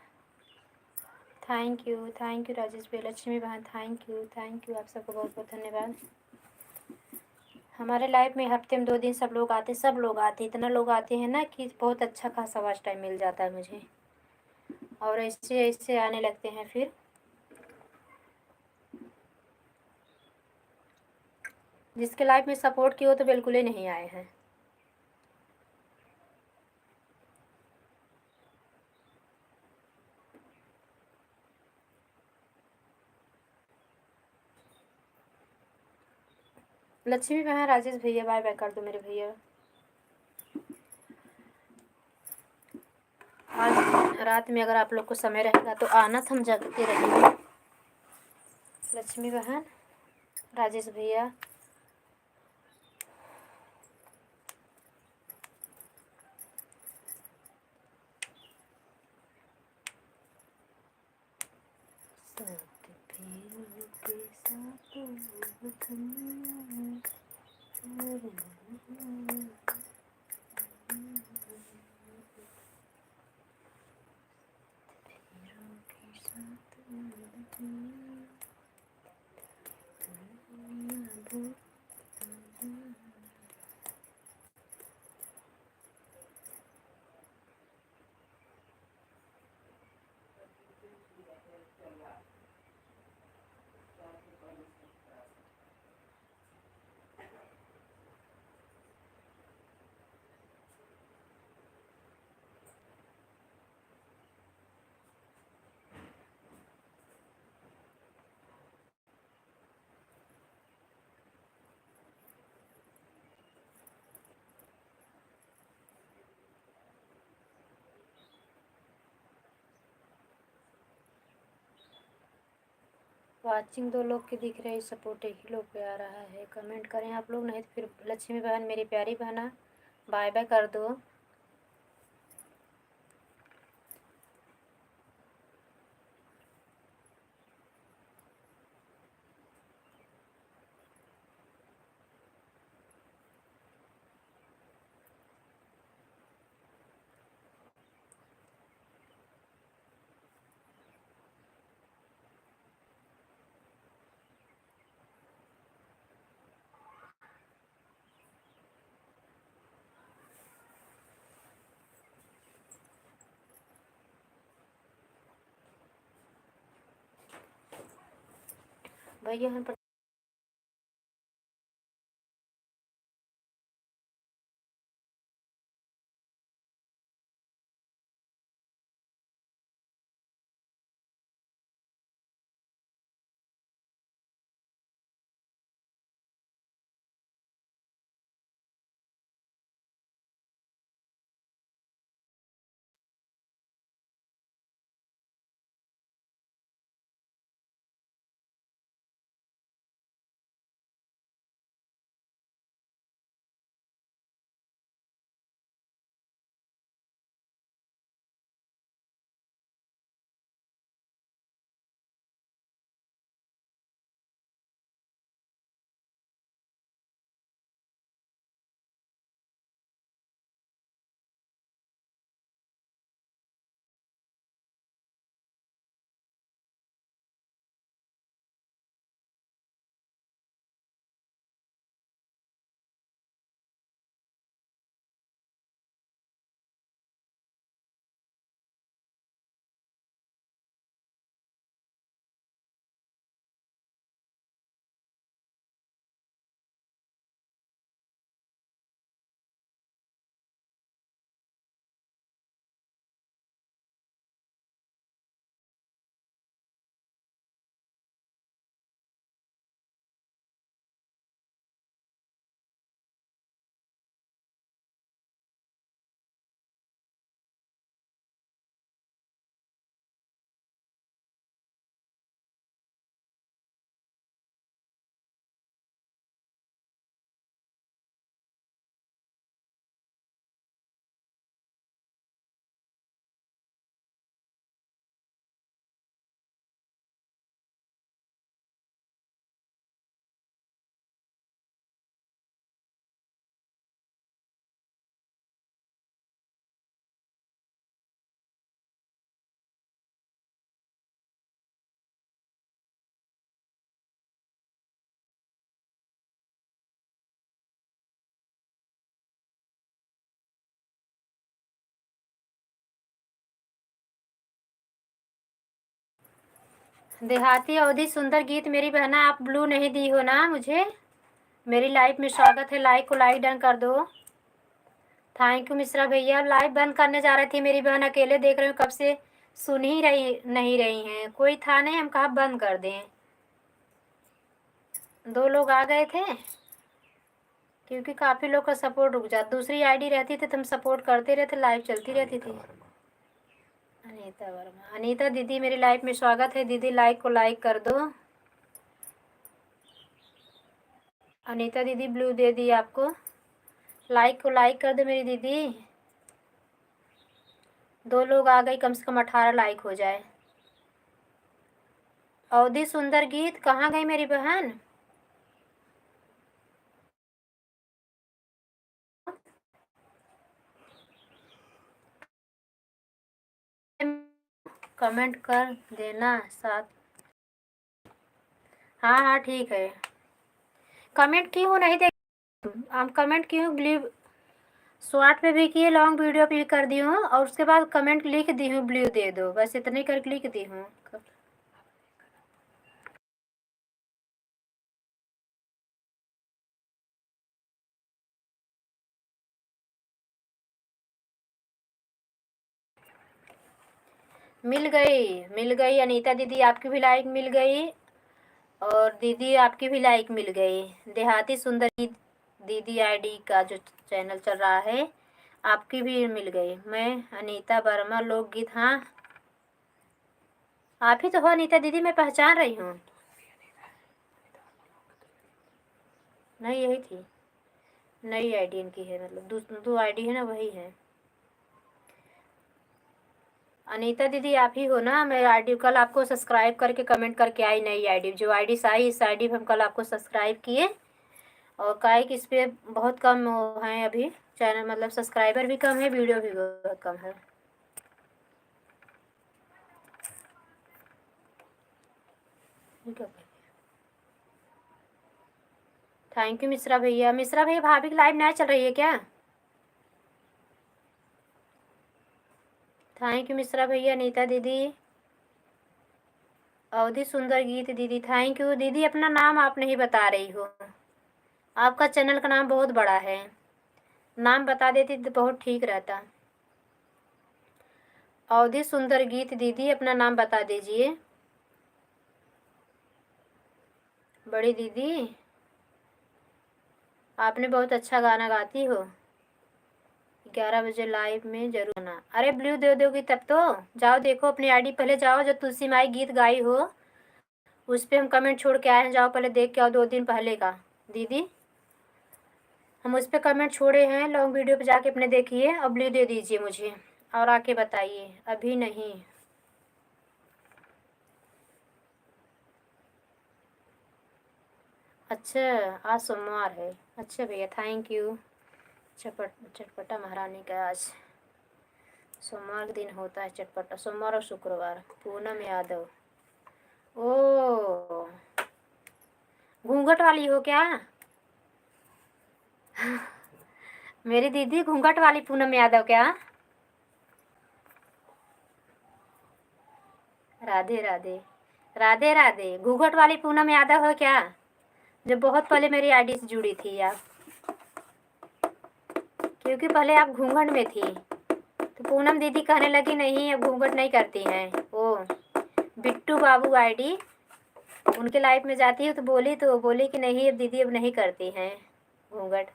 थैंक यू राजेश भैया। लक्ष्मी बहन थैंक यू आप सबको बहुत बहुत धन्यवाद। हमारे लाइफ में हफ्ते में 2 दिन सब लोग आते, इतना लोग आते हैं ना कि बहुत अच्छा खासा वॉच टाइम मिल जाता है मुझे, और ऐसे ऐसे आने लगते हैं फिर। जिसके लाइफ में सपोर्ट की हो तो बिल्कुल ही नहीं आए हैं। लक्ष्मी बहन, राजेश भैया बाय बाय कर दो मेरे भैया। आज रात में अगर आप लोग को समय रहेगा तो आना, तो हम जगते रहेंगे। लक्ष्मी बहन, राजेश भैया, वाचिंग 2 लोग की दिख रही, सपोर्ट एक ही लोग पे आ रहा है। कमेंट करें आप लोग, नहीं तो फिर लक्ष्मी बहन मेरी प्यारी बहना बाय बाय कर दो। भैया हम देहाती अवधि सुंदर गीत मेरी बहना, आप ब्लू नहीं दी हो ना मुझे। मेरी लाइफ में स्वागत है, लाइक को लाइक डन कर दो। थैंक यू मिश्रा भैया। लाइव बंद करने जा रही थी मेरी बहन, अकेले देख रही हूँ कब से, सुन ही रही नहीं रही हैं। कोई था नहीं, हम कहा बंद कर दें। 2 लोग आ गए थे क्योंकि काफ़ी लोग का सपोर्ट रुक जाता। दूसरी आईडी रहती थी तो हम सपोर्ट करते रहते, लाइव चलती रहती थी। अनीता वर्मा, अनीता दीदी मेरी लाइफ में स्वागत है। दीदी लाइक को लाइक कर दो। अनीता दीदी ब्लू दे दी आपको, लाइक को लाइक कर दो मेरी दीदी। 2 लोग आ गए, कम से कम 18 लाइक हो जाए। अवधि सुंदर गीत कहाँ गई मेरी बहन? कमेंट कर देना साथ। हाँ हाँ ठीक है। कमेंट की हूँ नहीं देख, हम कमेंट की हूँ ब्लू शॉर्ट पे भी किए, लॉन्ग वीडियो पे भी कर दी हूँ, और उसके बाद कमेंट लिख दी हूँ ब्लू दे दो, बस इतने करके लिख दी हूँ। मिल गई अनीता दीदी, आपकी भी लाइक मिल गई, और दीदी आपकी भी लाइक मिल गई। देहाती सुंदर दीदी आईडी का जो चैनल चल रहा है, आपकी भी मिल गई। मैं अनीता वर्मा लोकगीत, हाँ आप ही तो हो अनीता दीदी, मैं पहचान रही हूँ। नहीं यही थी, नई आईडी इनकी है, मतलब दो आईडी है ना, वही है। अनीता दीदी आप ही हो ना? मैं आईडी कल आपको सब्सक्राइब करके कमेंट करके आई, नई आईडी जो आईडी आई, इस आईडी पे हम कल आपको सब्सक्राइब किए, और काहे कि इस पे बहुत कम वो हैं अभी चैनल, मतलब सब्सक्राइबर भी कम है, वीडियो भी बहुत कम है। थैंक यू मिश्रा भैया। मिश्रा भैया भाभी की लाइव नया चल रही है क्या? थैंक यू मिश्रा भैया। नीता दीदी, अवधि सुंदर गीत दीदी, थैंक यू दीदी। अपना नाम आप नहीं बता रही हो, आपका चैनल का नाम बहुत बड़ा है, नाम बता देती तो बहुत ठीक रहता। अवधि सुंदर गीत दीदी, अपना नाम बता दीजिए। बड़ी दीदी आपने बहुत अच्छा गाना गाती हो, 11 बजे लाइव में जरूर आना। अरे ब्लू दे दोगी तब तो। जाओ देखो अपनी आईडी, पहले जाओ जो तुलसी माई गीत गाई हो उस पर हम कमेंट छोड़ के आए हैं, जाओ पहले देख के आओ, 2 दिन पहले का दीदी, हम उस पर कमेंट छोड़े हैं, लॉन्ग वीडियो पे जाके अपने देखिए, और ब्लू दे दीजिए मुझे और आके बताइए। अभी नहीं, अच्छा आज सोमवार है, अच्छा भैया थैंक यू। चटपटा महारानी का आज सोमवार के दिन होता है चटपटा, सोमवार और शुक्रवार। पूनम यादव, ओ घूंघट वाली हो क्या? मेरी दीदी घूंघट वाली पूनम यादव क्या? राधे राधे, राधे राधे। घूंघट वाली पूनम यादव हो क्या, जो बहुत पहले मेरी आईडी से जुड़ी थी आप? क्योंकि पहले आप घूंघट में थी, तो पूनम दीदी कहने लगी नहीं अब घूंघट नहीं करती हैं। ओ बिट्टू बाबू आईडी, उनके लाइफ में जाती है तो बोली कि नहीं अब दीदी अब नहीं करती हैं घूंघट।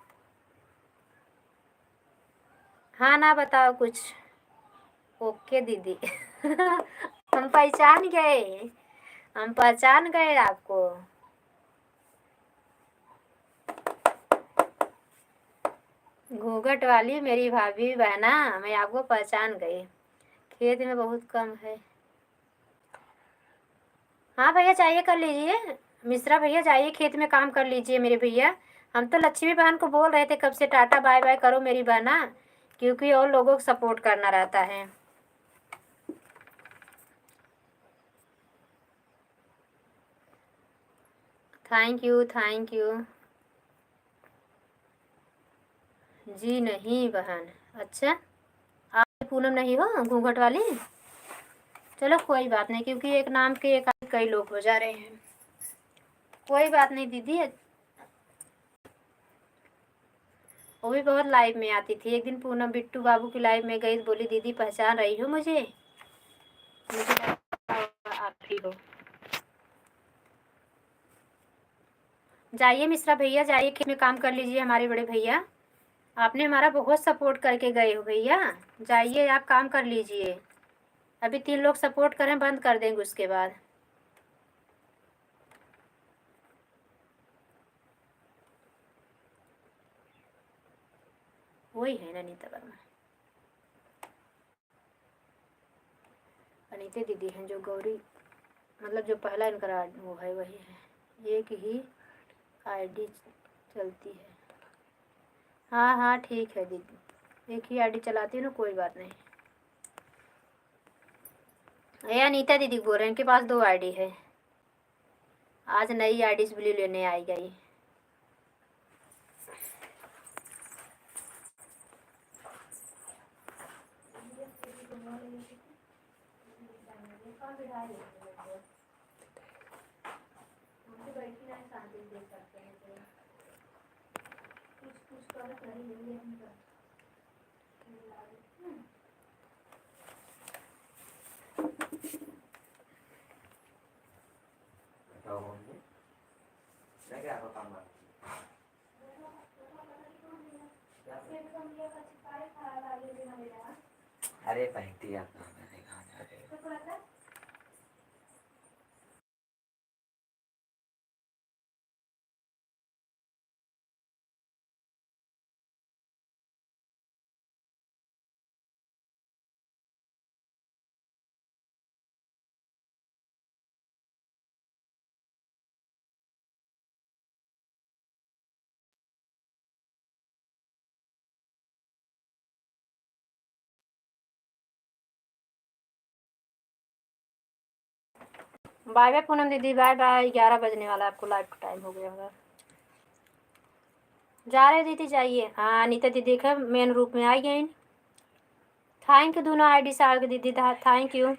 हाँ ना बताओ कुछ। ओके दीदी। हम पहचान गए, हम पहचान गए आपको। घूंघट वाली मेरी भाभी बहना, मैं आपको पहचान गई। खेत में बहुत कम है। हाँ भैया चाहिए कर लीजिए, मिश्रा भैया जाइए खेत में काम कर लीजिए मेरे भैया। हम तो लक्ष्मी बहन को बोल रहे थे कब से, टाटा बाय बाय करो मेरी बहना, क्योंकि और लोगों को सपोर्ट करना रहता है। Thank you thank you. जी नहीं बहन, अच्छा आप पूनम नहीं हो घूंघट वाली? चलो कोई बात नहीं, क्योंकि एक नाम के एक कई लोग हो जा रहे हैं। कोई बात नहीं दीदी, वो भी बहुत लाइव में आती थी। एक दिन पूनम बिट्टू बाबू की लाइव में गई, बोली दीदी पहचान रही हो मुझे लगा आप ही हो। जाइए मिश्रा भैया, जाइए खेत में काम कर लीजिए हमारे बड़े भैया। आपने हमारा बहुत सपोर्ट करके गए हो भैया, जाइए आप काम कर लीजिए। अभी 3 लोग सपोर्ट करें, बंद कर देंगे उसके बाद। वही है ना अनीता वर्मा, अनीता दीदी हैं जो गौरी, मतलब जो पहला इनका वो है वही है। एक ही आईडी चलती है। हाँ हाँ ठीक है दीदी, एक ही आईडी चलाती हूँ ना, कोई बात नहीं। ये अनीता दीदी बोल रहे हैं इनके पास 2 आईडी है। आज नई आईडी भी लेने आई गई। अरे पहनती आप कहाँ जा रहे हो? बाय बाय पूनम दीदी, बाय बाय। 11 बजने वाला है, आपको लाइव का टाइम हो गया होगा। जा रहे दीदी, जाइए। हाँ अनीता दीदी देखा मेन रूप में आई गई। थैंक यू दोनों आईडी से आगे दीदी, थैंक यू।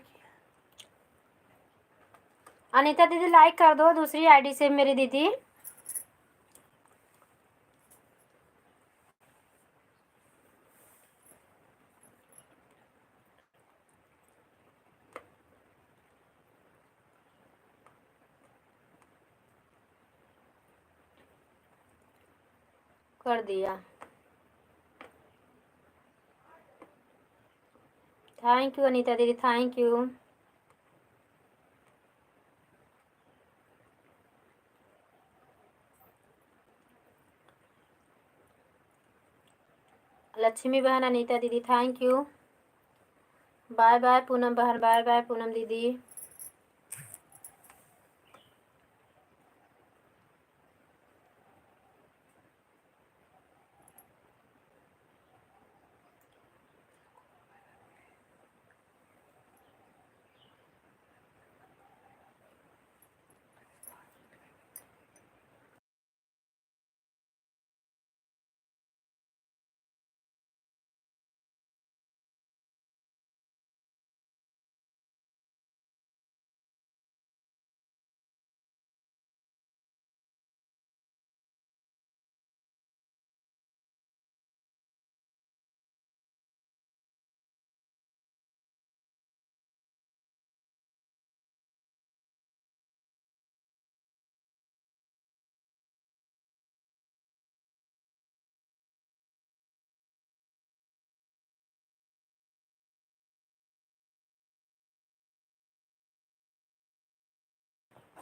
अनीता दीदी लाइक कर दो दूसरी आईडी से मेरी दीदी। कर दिया, थैंक यू अनीता दीदी, थैंक यू। लक्ष्मी बहन, अनीता दीदी thank you. Bye bye Poonam बहन, बाय बाय पूनम दीदी।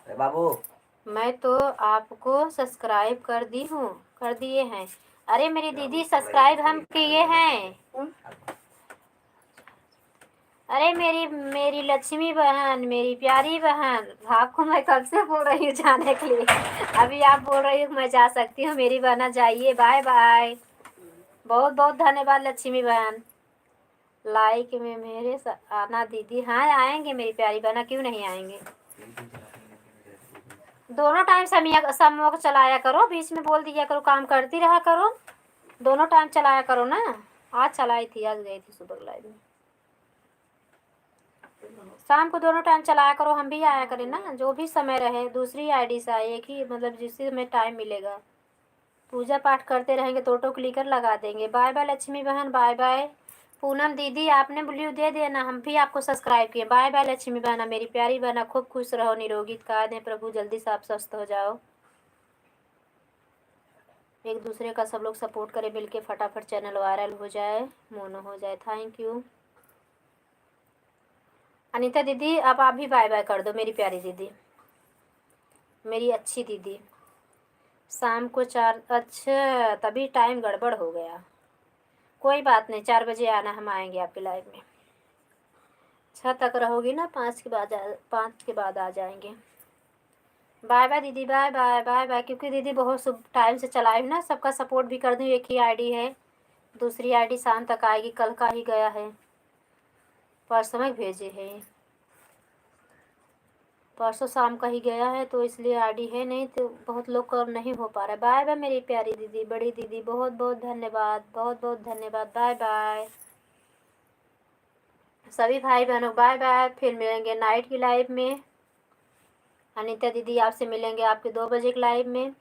बाबू मैं तो आपको सब्सक्राइब कर दी हूँ, कर दिए हैं। अरे मेरी दीदी सब्सक्राइब हम किए हैं। अरे मेरी मेरी लक्ष्मी बहन, मेरी प्यारी बहन, आपको मैं कब से बोल रही हूँ जाने के लिए। अभी आप बोल रही हो मैं जा सकती हूँ। मेरी बहना जाइए, बाय बाय। बहुत बहुत धन्यवाद लक्ष्मी बहन। लाइक में मेरे आना दीदी। हाँ आएंगे मेरी प्यारी बहना, क्यों नहीं आएंगे। दोनों टाइम समूह चलाया करो, बीच में बोल दिया करो, काम करती रहा करो। दोनों टाइम चलाया करो ना। आज चलाई थी, आज गई थी सुबह लाइव में। शाम को दोनों टाइम चलाया करो, हम भी आया करें ना, जो भी समय रहे। दूसरी आईडी से आए, एक ही मतलब जिससे हमें टाइम मिलेगा। पूजा पाठ करते रहेंगे तो ऑटो क्लिकर लगा देंगे। बाय बाय लक्ष्मी बहन, बाय बाय। पूनम दीदी आपने ब्लू दे देना, हम भी आपको सब्सक्राइब किए। बाय बाय लक्ष्मी बहना, मेरी प्यारी बहना, खूब खुश रहो, निरोगी का दें प्रभु, जल्दी से आप स्वस्थ हो जाओ। एक दूसरे का सब लोग सपोर्ट करें मिलके, फटाफट चैनल वायरल हो जाए, मोनो हो जाए। थैंक यू अनीता दीदी। अब आप भी बाय बाय कर दो मेरी प्यारी दीदी, मेरी अच्छी दीदी। शाम को 4, अच्छा तभी टाइम गड़बड़ हो गया। कोई बात नहीं, 4 बजे आना, हम आएंगे आपके लाइव में। 6 तक रहोगी ना, 5 के बाद आ जाएंगे। बाय बाय दीदी, बाय बाय बाय बाय। क्योंकि दीदी बहुत शुभ टाइम से चलाई हूँ ना, सबका सपोर्ट भी कर दूँ। एक ही आईडी है, दूसरी आईडी शाम तक आएगी, कल का ही गया है, परसों में भेजे है, परसों शाम का ही गया है, तो इसलिए आईडी है नहीं, तो बहुत लोग का नहीं हो पा रहा है। बाय बाय मेरी प्यारी दीदी, बड़ी दीदी, बहुत बहुत धन्यवाद, बहुत बहुत धन्यवाद। बाय बाय सभी भाई बहनों, बाय बाय। फिर मिलेंगे नाइट की लाइव में। अनीता दीदी आपसे मिलेंगे आपके 2 बजे के लाइव में।